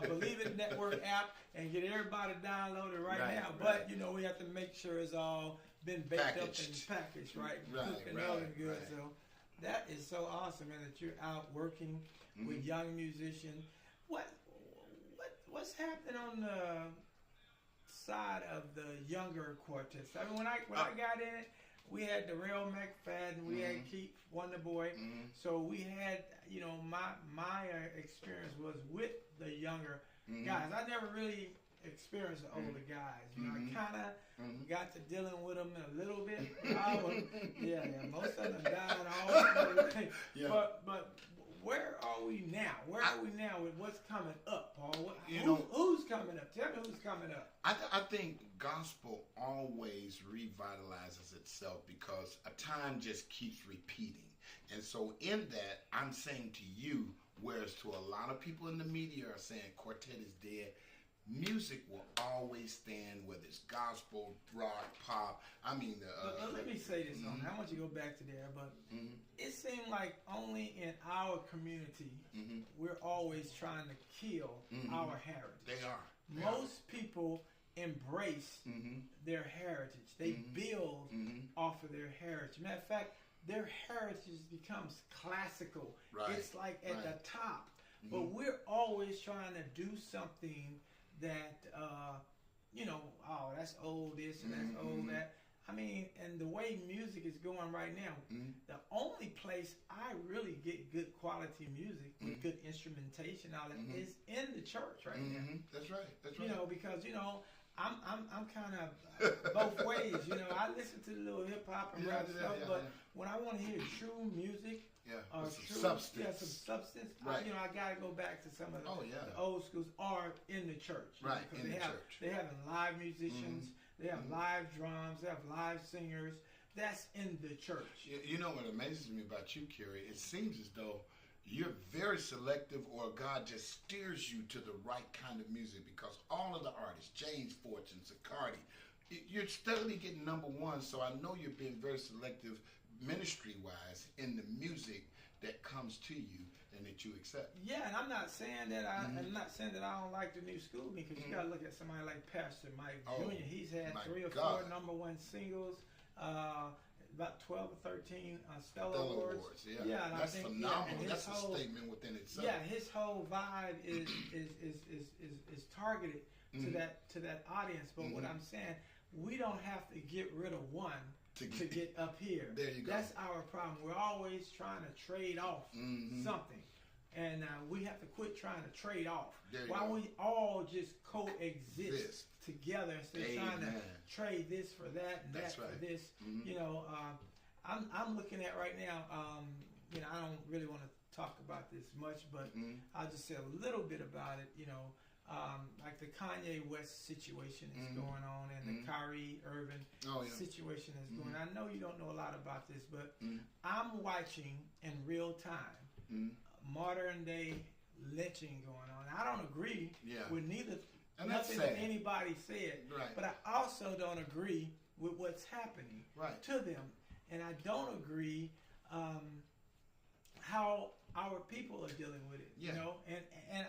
Speaker 4: Believe It Network app and get everybody downloaded right now. But we have to make sure it's all been baked up and packaged right, cooked and all good.
Speaker 5: Right.
Speaker 4: So that is so awesome, man, that you're out working with young musicians. What's happening on the side of the younger quartets? I mean, when I got in it, we had Darrell McFadden, we had Keith Wonderboy. So we had, my experience was with the younger guys. I never really experienced the older guys. I kind of got to dealing with them a little bit. Most of them died all. But where are we now? Where are we now with what's coming up, Paul? Who's coming up? Tell me who's coming up.
Speaker 5: I think gospel always revitalizes itself, because a time just keeps repeating. And so in that, I'm saying to you, whereas to a lot of people in the media are saying quartet is dead, music will always stand, whether it's gospel, rock, pop. I mean,
Speaker 4: but let me say this on. I want you to go back to there, but it seemed like only in our community we're always trying to kill our heritage.
Speaker 5: They are.
Speaker 4: Most people embrace their heritage. They build off of their heritage. Matter of fact, their heritage becomes classical.
Speaker 5: Right.
Speaker 4: It's like at the top. But we're always trying to do something that, that's old this and that's old that. I mean, and the way music is going right now, the only place I really get good quality music with good instrumentation out of it is in the church right now.
Speaker 5: That's right.
Speaker 4: Because I'm kind of both ways. I listen to the little hip hop and rap stuff, but when I want to hear true music, some substance.
Speaker 5: Right.
Speaker 4: I gotta go back to some of the old schools or in the church.
Speaker 5: Right,
Speaker 4: because
Speaker 5: in the
Speaker 4: church. They have live musicians. They have live drums. They have live singers. that's in the church.
Speaker 5: You know what amazes me about you, Kerry? It seems as though you're very selective, or God just steers you to the right kind of music, because all of the artists, James Fortune, Zacardi, you're steadily getting number one. So I know you're being very selective ministry-wise in the music that comes to you and that you accept.
Speaker 4: Yeah, and I'm not saying that I don't like the new school, because you got to look at somebody like Pastor Mike Jr. He's had 3 or 4 number one singles, about 12 or 13 Stellar Awards.
Speaker 5: Yeah, and that's phenomenal. That's a statement within itself.
Speaker 4: Yeah, his whole vibe is targeted to that audience. But what I'm saying, we don't have to get rid of one to get up here.
Speaker 5: There you go.
Speaker 4: That's our problem. We're always trying to trade off something. And we have to quit trying to trade off. Why don't we all just coexist together instead of trying to trade this for that and that for this? You know, I'm looking at right now. You know, I don't really want to talk about this much, but I'll just say a little bit about it. You know, like the Kanye West situation is going on, and the Kyrie Irving situation is going on. I know you don't know a lot about this, but I'm watching in real time modern day lynching going on. I don't agree with nothing that anybody said, but I also don't agree with what's happening to them, and I don't agree how our people are dealing with it. You know, and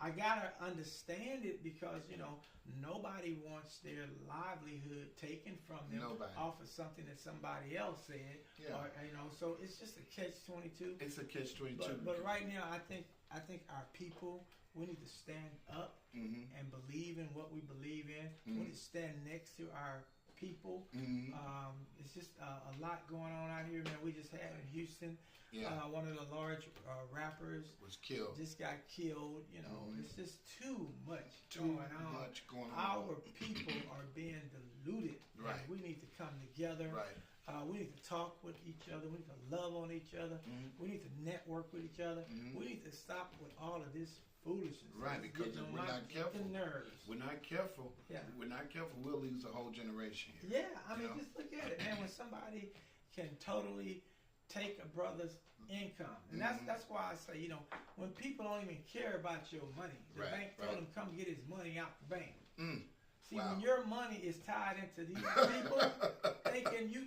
Speaker 4: I gotta understand it, because you know nobody wants their livelihood taken from them off of something that somebody else said. Or, you know, so it's just a catch-22.
Speaker 5: It's a catch-22.
Speaker 4: But right now, I think our people, we need to stand up and believe in what we believe in. We need to stand next to our people. It's just a lot going on out here, man. We just had in Houston, one of the large rappers
Speaker 5: was killed.
Speaker 4: Just got killed. You know, it's just too much going on. Our people are being diluted.
Speaker 5: Right.
Speaker 4: We need to come together.
Speaker 5: Right.
Speaker 4: We need to talk with each other. We need to love on each other. We need to network with each other. We need to stop with all of this foolishness.
Speaker 5: Right, because if we're not careful,
Speaker 4: nerves.
Speaker 5: We're not careful, we'll lose a whole generation here.
Speaker 4: Yeah, I mean, just look at it, man. When somebody can totally take a brother's income, and that's why I say, you know, when people don't even care about your money, the bank told him come get his money out the bank. See, when your money is tied into these people, thinking you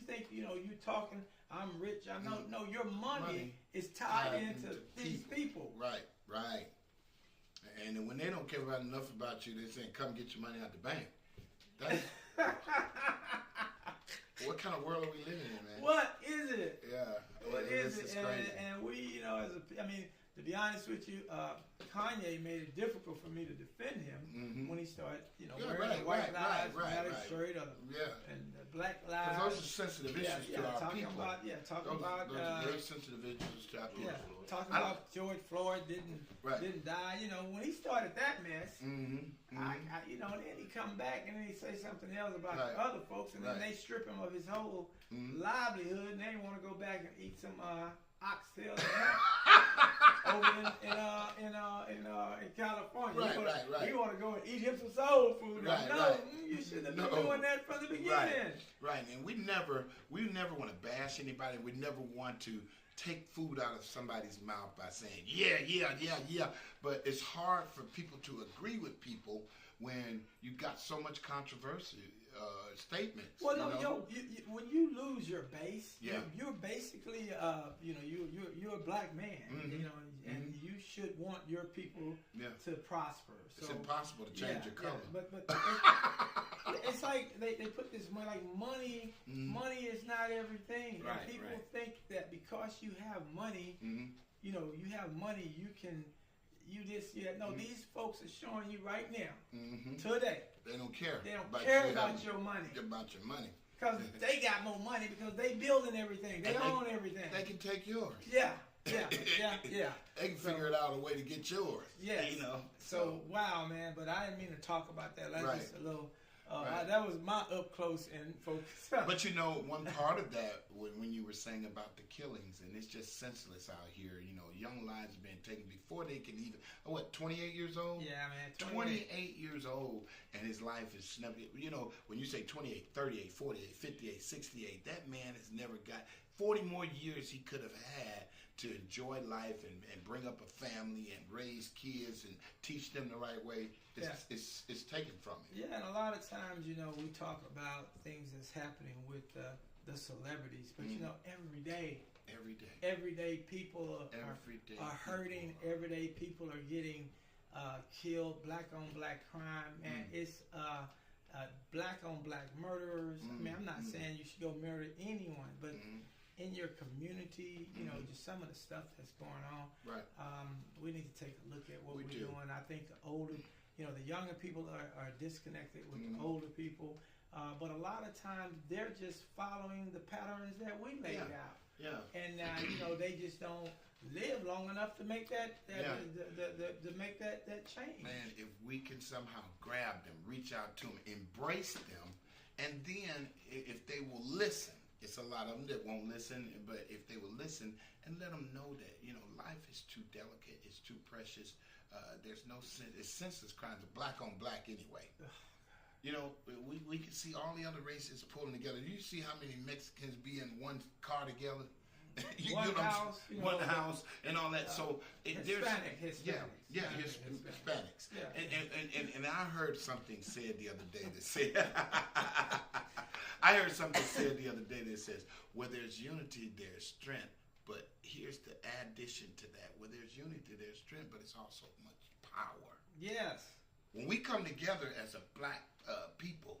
Speaker 4: think you talking, I'm rich. I know, no, your money is tied into these people.
Speaker 5: Right. And then when they don't care about enough about you, they're saying, "Come get your money out the bank." That's what kind of world are we living in, man?
Speaker 4: What is it?
Speaker 5: Yeah.
Speaker 4: What is it? And we, you know, to be honest with you, Kanye made it difficult for me to defend him when he started, you know, wearing the white lives matter shirt and the black lives.
Speaker 5: Because those are sensitive issues to our people.
Speaker 4: Talking about
Speaker 5: those are very sensitive issues to our people.
Speaker 4: Talking about George Floyd didn't die. You know, when he started that mess, I you know, then he come back and then he say something else about the other folks, and then they strip him of his whole livelihood, and they want to go back and eat some oxtail over in California. You want to go and eat him some soul food. You shouldn't have been doing that from the beginning.
Speaker 5: Right. And we never want to bash anybody. We never want to take food out of somebody's mouth by saying, yeah. But it's hard for people to agree with people when you got so much controversy statements.
Speaker 4: Well, when you lose your base, you're basically, you're a black man, you know, and you should want your people to prosper. So,
Speaker 5: it's impossible to change your color.
Speaker 4: But it's like they put this money, like money is not everything.
Speaker 5: Right,
Speaker 4: and people think that because you have money, you know, you have money, you can. No, these folks are showing you right now, today.
Speaker 5: They don't care.
Speaker 4: They don't care about your money.
Speaker 5: About your money.
Speaker 4: Because they got more money because they building everything. They own everything.
Speaker 5: They can take yours.
Speaker 4: Yeah.
Speaker 5: They can figure out a way to get yours.
Speaker 4: Yes.
Speaker 5: You know.
Speaker 4: So wow, man. But I didn't mean to talk about that. That's just a little
Speaker 5: Right.
Speaker 4: That was my up close and focus.
Speaker 5: But you know, one part of that when you were saying about the killings, and it's just senseless out here. You know, young lives being taken before they can even. 28 years old?
Speaker 4: Yeah, man.
Speaker 5: 28 years old, and his life is snubbed. You know, when you say 28, 38, 48, 58, 68, that man has never got 40 more years he could have had to enjoy life and bring up a family and raise kids and teach them the right way. It's taken from it.
Speaker 4: Yeah, and a lot of times, you know, we talk about things that's happening with the celebrities, but you know, every day people are hurting. Every day people are getting killed. Black on black crime, and it's black on black murderers. I mean, I'm not saying you should go murder anyone, but in your community, you know, just some of the stuff that's going on.
Speaker 5: Right.
Speaker 4: We need to take a look at what we're
Speaker 5: do.
Speaker 4: doing. I think the older, you know, the younger people are disconnected with the older people, but a lot of times they're just following the patterns that we laid out.
Speaker 5: Yeah.
Speaker 4: And you know, they just don't live long enough to make that to make that change.
Speaker 5: Man, if we can somehow grab them, reach out to them, embrace them, and then if they will listen. It's a lot of them that won't listen, but if they will listen and let them know that, you know, life is too delicate, it's too precious. There's no sense. It's senseless crimes of black on black anyway. You know, we can see all the other races pulling together. You see how many Mexicans be in one car together?
Speaker 4: One house,
Speaker 5: one house, and all that. So
Speaker 4: Hispanics.
Speaker 5: Hispanics.
Speaker 4: Yeah.
Speaker 5: And I heard something said the other day that said. I heard something said the other day that says, where there's unity, there's strength. But here's the addition to that. Where there's unity, there's strength, but it's also much power.
Speaker 4: Yes.
Speaker 5: When we come together as a black people,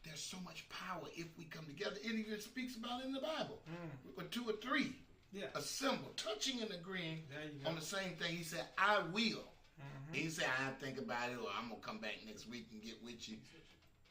Speaker 5: there's so much power if we come together. It even speaks about it in the Bible. Or 2 or 3.
Speaker 4: Yeah.
Speaker 5: Assemble, touching and agreeing on the same thing. He said, I will. He didn't say, I think about it, or I'm going to come back next week and get with you.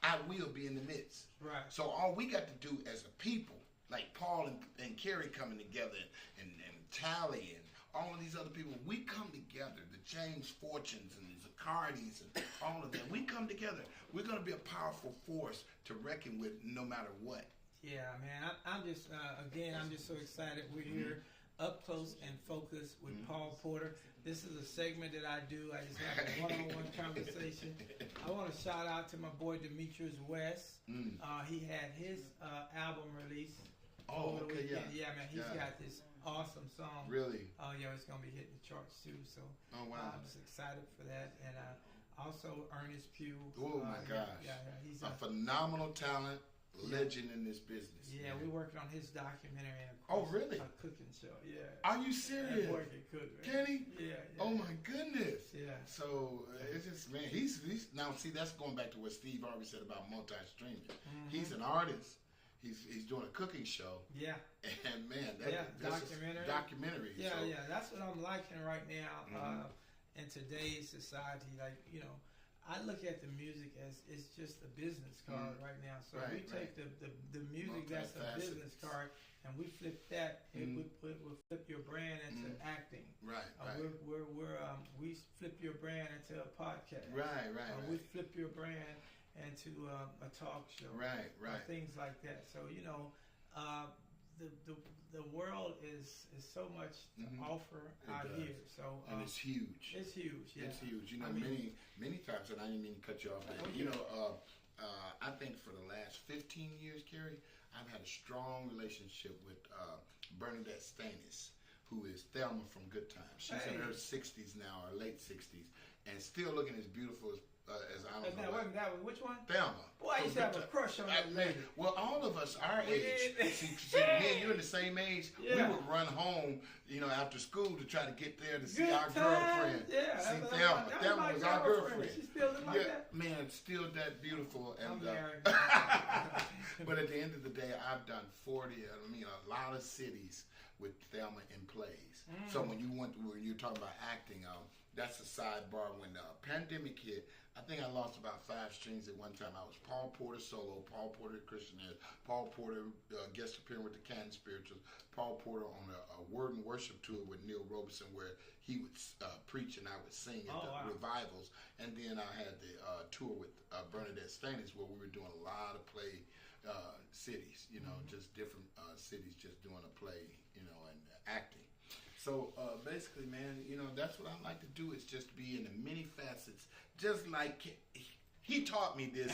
Speaker 5: I will be in the midst.
Speaker 4: Right.
Speaker 5: So all we got to do as a people, like Paul and Kerry coming together, and Tally and all of these other people, we come together, the James Fortunes and the Zacardis and all of them, we come together. We're going to be a powerful force to reckon with no matter what.
Speaker 4: Yeah, man. I'm just, I'm just so excited. We're here up close and focused with Paul Porter. This is a segment that I do. I just have a one-on-one conversation. I want to shout out to my boy Demetrius West. He had his album released.
Speaker 5: Oh, okay, yeah.
Speaker 4: Yeah, man. He's got this awesome song.
Speaker 5: Really?
Speaker 4: Oh, yeah. It's going to be hitting the charts, too. So I'm just excited for that. And also Ernest Pugh.
Speaker 5: Oh, my gosh.
Speaker 4: Yeah, he's
Speaker 5: a phenomenal talent. Legend in this business.
Speaker 4: Yeah, we're working on his documentary and
Speaker 5: really?
Speaker 4: A cooking show. Yeah.
Speaker 5: Are you serious?
Speaker 4: Boy can cook, man.
Speaker 5: Can he?
Speaker 4: Yeah.
Speaker 5: Oh my goodness.
Speaker 4: Yeah.
Speaker 5: So it's just, man, he's now see, that's going back to what Steve Harvey said about multi-streaming. He's an artist. He's doing a cooking show. Yeah. And man, documentary.
Speaker 4: Yeah,
Speaker 5: so.
Speaker 4: That's what I'm liking right now in today's society. Like, you know, I look at the music as it's just a business card right now. So we take the music that's a business card and we flip that and we flip your brand into acting.
Speaker 5: Right.
Speaker 4: We flip your brand into a podcast.
Speaker 5: Right.
Speaker 4: We flip your brand into a talk show. Right. Things like that. So, you know, the world is so much to offer out here. So
Speaker 5: and it's huge.
Speaker 4: It's huge. Yeah.
Speaker 5: It's huge. You know, many times, and I didn't mean to cut you off. You know, I think for the last 15 years, Kerry, I've had a strong relationship with Bernadette Stanis, who is Thelma from Good Times. She's in her 60s now, or late 60s, and still looking as beautiful as I don't know.
Speaker 4: Which one?
Speaker 5: Thelma.
Speaker 4: Boy, I used to have a crush on that lady.
Speaker 5: Well, all of us, our age, see, me and you in the same age, we would run home, you know, after school to try to get there to see our girlfriend.
Speaker 4: Yeah,
Speaker 5: see Thelma. Thelma was our girlfriend.
Speaker 4: She still look like that?
Speaker 5: Man, still that beautiful. And,
Speaker 4: I'm married.
Speaker 5: but at the end of the day, I've done a lot of cities with Thelma in plays. So when you're talking about acting, that's a sidebar. When the pandemic hit, I think I lost about 5 strings at one time. I was Paul Porter solo, Paul Porter Christian Ed, Paul Porter guest appearing with the Canton Spirituals, Paul Porter on a Word and Worship tour with Neil Robeson, where he would preach and I would sing at the revivals. And then I had the tour with Bernadette Stannis, where we were doing a lot of play cities, just different cities, just doing a play, and acting. So basically, man, that's what I like to do, is just be in the many facets, just like he taught me this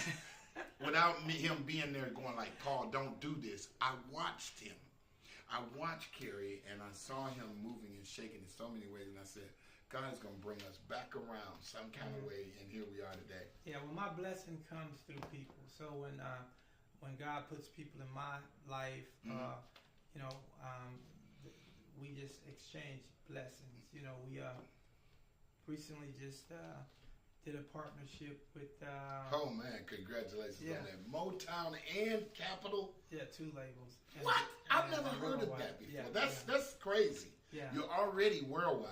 Speaker 5: without him being there going like, Paul, don't do this. I watched him. I watched Kerry, and I saw him moving and shaking in so many ways, and I said, God's going to bring us back around some kind of way, and here we are today. Yeah,
Speaker 4: well, my blessing comes through people. So when God puts people in my life, we just exchange blessings. We recently just did a partnership with...
Speaker 5: oh, man, congratulations on that. Motown and Capitol?
Speaker 4: Yeah, 2 labels.
Speaker 5: What? I've never heard of that before. That's crazy. Yeah. You're already worldwide.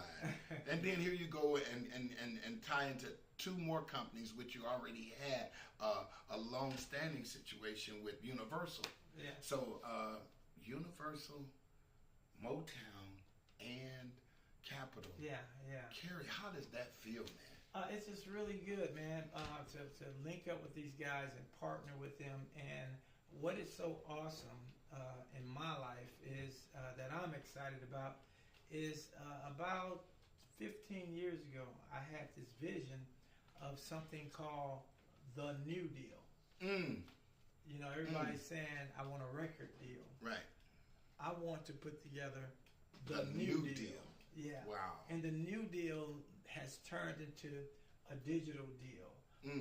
Speaker 5: And then here you go and tie into 2 more companies, which you already had a long-standing situation with Universal. Yeah. So Universal, Motown, and Capitol. Yeah. Kerry, how does that feel, man?
Speaker 4: It's just really good, man, to link up with these guys and partner with them. And what is so awesome in my life is that I'm excited about is about 15 years ago, I had this vision of something called the New Deal. Everybody's saying, I want a record deal. Right. I want to put together the New Deal. Yeah. Wow. And the New Deal has turned into a digital deal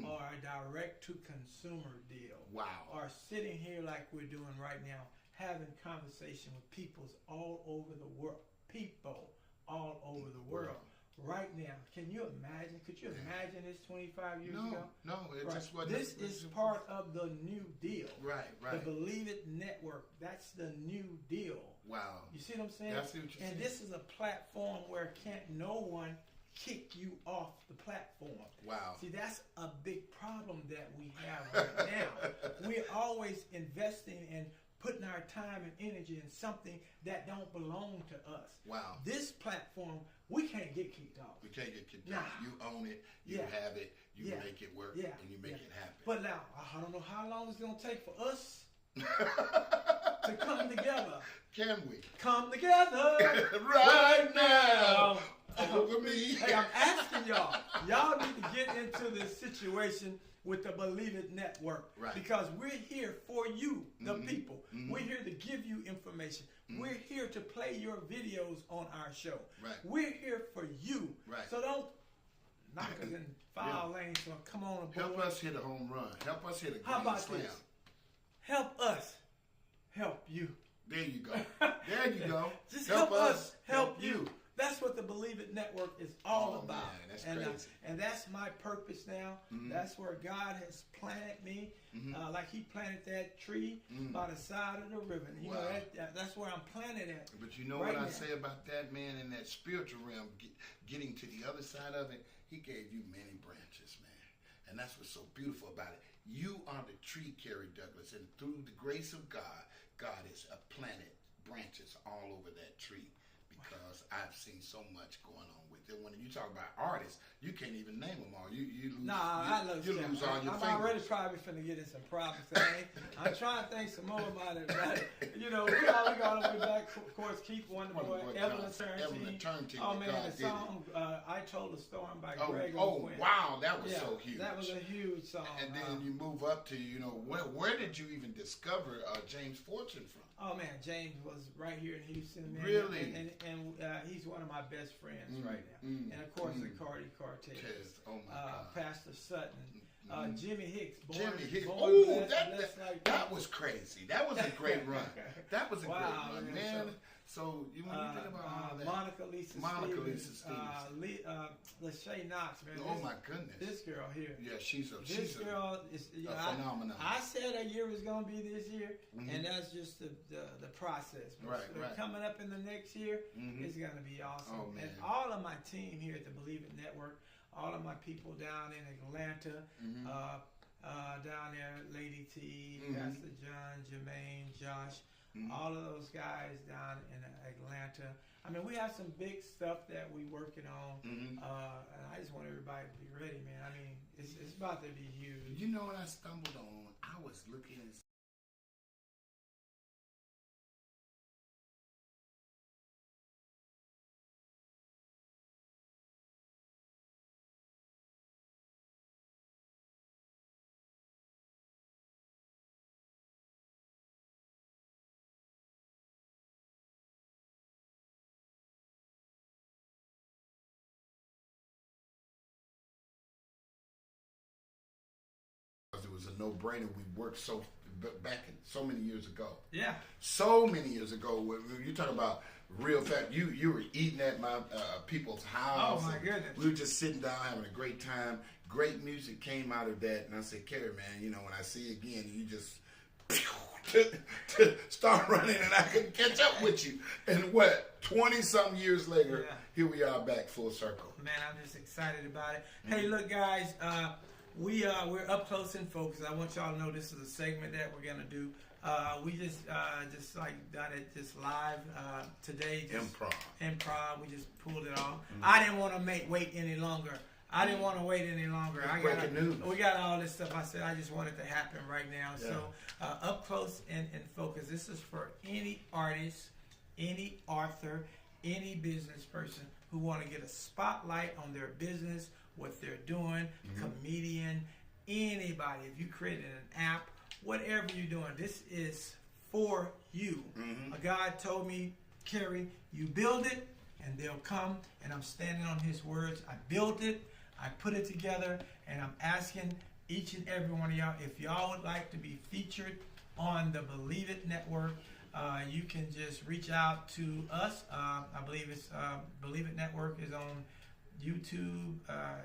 Speaker 4: or a direct-to-consumer deal. Wow. Or sitting here like we're doing right now, having conversation with peoples all over the world. People all over the world. Right now. Can you imagine? Could you imagine this 25 years ago? No, it just wasn't. This is part of the New Deal. Right. The Believe It Network. That's the New Deal. Wow. You see what I'm saying? I see what you're saying. And this is a platform where can't no one kick you off the platform. Wow. See, that's a big problem that we have right now. We're always investing in putting our time and energy in something that don't belong to us. Wow. This platform, we can't get kicked off. We can't get kicked off. You own it, you have it, you make it work, and you make it happen. But now, I don't know how long it's going to take for us to come together. Can we? Come together right now. Over me. Hey, I'm asking y'all. Y'all need to get into this situation with the Believe It Network. Right. Because we're here for you, the people. We're here to give you information. We're here to play your videos on our show. Right. We're here for you. Right. So don't knock us in foul lanes. So come on aboard. Help us hit a home run. Help us hit a grand slam. This? Help us help you. There you go. There you go. Just help us help you. That's what the Believe It Network is all about. Man, that's crazy. And that's my purpose now. That's where God has planted me, like He planted that tree by the side of the river. You know, that's where I'm planted at. But you know what I say about that, man, in that spiritual realm, getting to the other side of it, He gave you many branches, man. And that's what's so beautiful about it. You are the tree, Kerry Douglas, and through the grace of God, God has planted branches all over that tree. Because I've seen so much going on with it. When you talk about artists, you can't even name them all. You lose. I lose all your fingers. I'm already probably finna get in some problems. I'm trying to think some more about it. Right? We all got to be back. Of course, Keith Wonderboy, Evelyn Turntine. Oh man, the song "I Told a Storm" by Greg. Oh wow, that was so huge. That was a huge song. And then you move up to where did you even discover James Fortune from? Oh man, James was right here in Houston. Man. Really? And he's one of my best friends right now. And of course the Cardi Cortez. Oh my God. Pastor Sutton. Jimmy Hicks. Oh, that was crazy. That was a great run. That was a great run, man. So when you think about all that. Monica Lisa Stevens. Lachey Knox, man. Oh my goodness. This girl here. Yeah, she's a phenomenon. I said that year was going to be this year, and that's just the process. Right. Coming up in the next year, it's going to be awesome. Oh, man. And all of my team here at the Believe It Network, all of my people down in Atlanta, down there, Lady T, Pastor John, Jermaine, Josh, all of those guys down in Atlanta. I mean, we have some big stuff that we working on, and I just want everybody to be ready, man. I mean, it's about to be huge.
Speaker 5: You know what I stumbled on? I was looking at it was a no-brainer. We worked back so many years ago.
Speaker 4: Yeah.
Speaker 5: So many years ago. When you talk about real fat, you were eating at my people's house.
Speaker 4: Oh my goodness.
Speaker 5: We were just sitting down having a great time. Great music came out of that, and I said, Kerry, man, you know, when I see you again, you just to start running, and I couldn't catch up with you. And what, 20-something years later, here we are back full circle.
Speaker 4: Man, I'm just excited about it. Hey, look, guys, we're up close and focused. I want y'all to know this is a segment that we're gonna do. We just like done it just live today. Just improv. We just pulled it off. I didn't want to wait any longer. I didn't want to wait any longer. We got all this stuff. I said I just want it to happen right now. Yeah. So up close and focus. This is for any artist, any author, any business person who want to get a spotlight on their business, what they're doing, comedian, anybody. If you created an app, whatever you're doing, this is for you. A guy told me, Kerry, you build it and they'll come, and I'm standing on his words. I built it, I put it together, and I'm asking each and every one of y'all, if y'all would like to be featured on the Believe It Network, you can just reach out to us. I believe it's Believe It Network is on YouTube,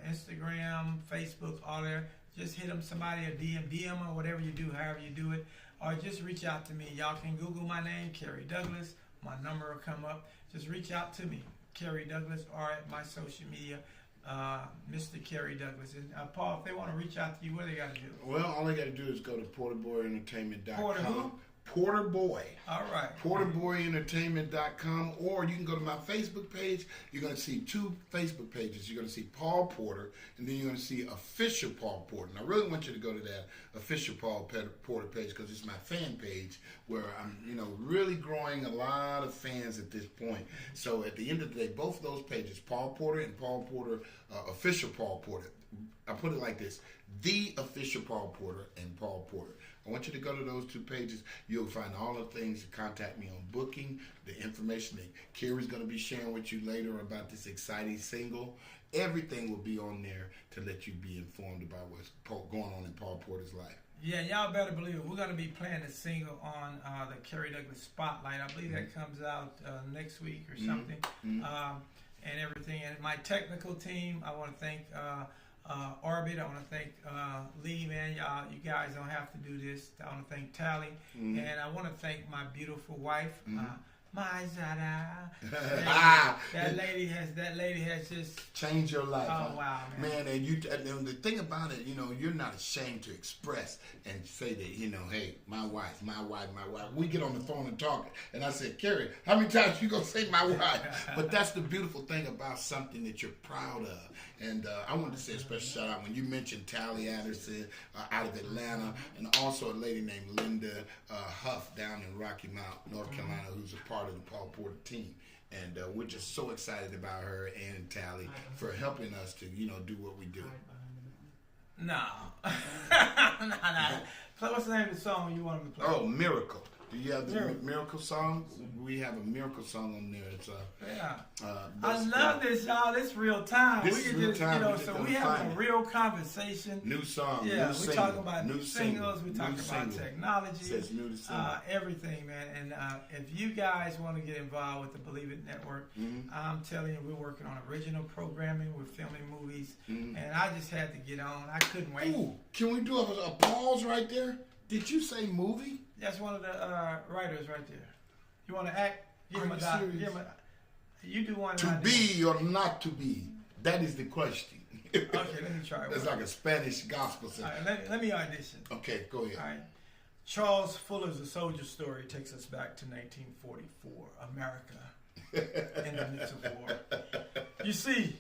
Speaker 4: Instagram, Facebook, all there. Just hit them somebody, a DM or whatever you do, however you do it, or just reach out to me. Y'all can Google my name, Kerry Douglas. My number will come up. Just reach out to me, Kerry Douglas, or at my social media, Mr. Kerry Douglas. And Paul, if they want to reach out to you, what do they got to do?
Speaker 5: Well, all they got to do is go to porterboyentertainment.com.
Speaker 4: Porter who?
Speaker 5: Porter Boy.
Speaker 4: All right.
Speaker 5: PorterBoyEntertainment.com, or you can go to my Facebook page. You're going to see two Facebook pages. You're going to see Paul Porter, and then you're going to see Official Paul Porter. And I really want you to go to that Official Paul Porter page because it's my fan page where I'm, really growing a lot of fans at this point. So at the end of the day, both of those pages, Paul Porter and Paul Porter, Official Paul Porter. I put it like this: The Official Paul Porter and Paul Porter. I want you to go to those two pages. You'll find all the things to contact me on booking, the information that Kerry's going to be sharing with you later about this exciting single. Everything will be on there to let you be informed about what's going on in Paul Porter's life.
Speaker 4: Yeah, y'all better believe it. We're going to be playing the single on the Kerry Douglas Spotlight. I believe that comes out next week or something, and everything. And my technical team, I want to thank Orbit. I want to thank Lee, man. You guys don't have to do this. I want to thank Tally, and I want to thank my beautiful wife, my Zara. That lady has just
Speaker 5: changed your life.
Speaker 4: Oh wow, man!
Speaker 5: And the thing about it, you're not ashamed to express and say that, hey, my wife. We get on the phone and talk, and I said, Kerry, how many times you gonna say my wife? But that's the beautiful thing about something that you're proud of. And I wanted to say a special shout out when you mentioned Tally Anderson out of Atlanta, and also a lady named Linda Huff down in Rocky Mount, North Carolina, who's a part of the Paul Porter team. And we're just so excited about her and Tally for helping us to, do what we do.
Speaker 4: No. Play what's the name of the song you want me to play?
Speaker 5: Oh, Miracle. Do you have the Miracle song? We have a Miracle song on there. It's
Speaker 4: I love this, y'all. It's real time.
Speaker 5: This is real time.
Speaker 4: So we have a real conversation.
Speaker 5: New song.
Speaker 4: Yeah,
Speaker 5: new
Speaker 4: we're talking about new singles. We're talking about technology.
Speaker 5: Says new to single.
Speaker 4: Everything, man. And if you guys want to get involved with the Believe It Network, I'm telling you, we're working on original programming. We're filming movies, and I just had to get on. I couldn't wait.
Speaker 5: Ooh, can we do a pause right there? Did you say movie?
Speaker 4: That's one of the writers right there. You want to act? Give him a dot. You do one.
Speaker 5: To be or not to be? That is the question.
Speaker 4: Okay, let me try.
Speaker 5: It's like a Spanish gospel song.
Speaker 4: All right, let me audition.
Speaker 5: Okay, go ahead.
Speaker 4: All right. Charles Fuller's A Soldier Story takes us back to 1944, America in the midst of war. You see.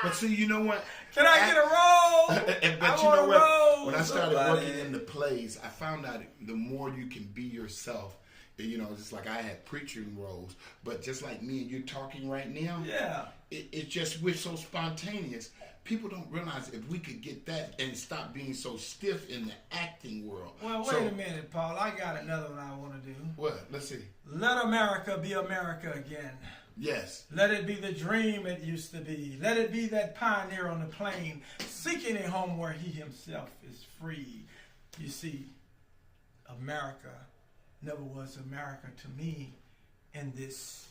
Speaker 5: But see, you know what?
Speaker 4: Can I get a roll?
Speaker 5: But
Speaker 4: I
Speaker 5: you know what?
Speaker 4: roll,
Speaker 5: When I started
Speaker 4: somebody.
Speaker 5: working in the plays, I found out the more you can be yourself. You know, it's like I had preaching roles, but just like me and you talking right now,
Speaker 4: Yeah.
Speaker 5: It's just we're so spontaneous. People don't realize if we could get that and stop being so stiff in the acting world.
Speaker 4: Well, wait a minute, Paul. I got another one I want to do.
Speaker 5: What? Let's see.
Speaker 4: Let America be America again.
Speaker 5: Yes.
Speaker 4: Let it be the dream it used to be. Let it be that pioneer on the plain, seeking a home where he himself is free. You see, America never was America to me in this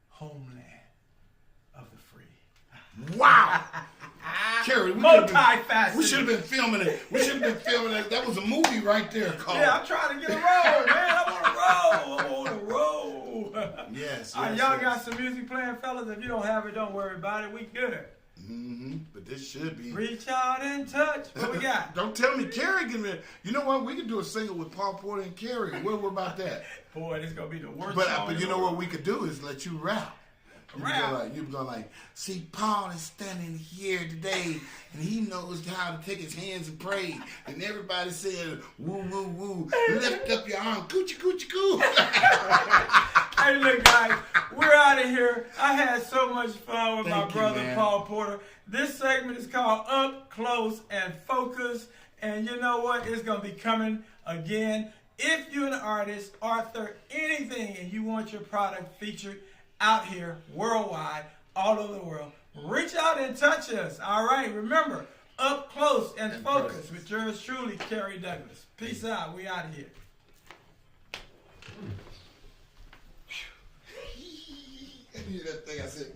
Speaker 4: homeland of the free.
Speaker 5: Wow. Kerry, we
Speaker 4: Multifaceted.
Speaker 5: should have been filming it. We should have been filming it. That was a movie right there called.
Speaker 4: Yeah, I'm trying to get a roll, man. I'm on a roll.
Speaker 5: Yes.
Speaker 4: Y'all got some music playing, fellas? If you don't have it, don't worry about it. We good.
Speaker 5: Mm-hmm. But this should be.
Speaker 4: Reach out and touch. What we got?
Speaker 5: Don't tell me Kerry can. You know what? We could do a single with Paul Porter and Kerry. What about that?
Speaker 4: Boy, this gonna be the worst.
Speaker 5: But you know what we could do is let you rap. You'd go like, see, Paul is standing here today, and he knows how to take his hands and pray. And everybody said, woo, woo, woo, lift up your arm, coochie, coochie, coo.
Speaker 4: Hey, look, guys, we're out of here. I had so much fun with
Speaker 5: Thank
Speaker 4: my brother,
Speaker 5: man.
Speaker 4: Paul Porter. This segment is called Up Close and Focus. And you know what? It's going to be coming again. If you're an artist, author, anything, and you want your product featured out here, worldwide, all over the world, reach out and touch us. All right, remember, Up Close and Focus with yours truly, Kerry Douglas. Peace out. We out of here.
Speaker 5: I knew that thing I said.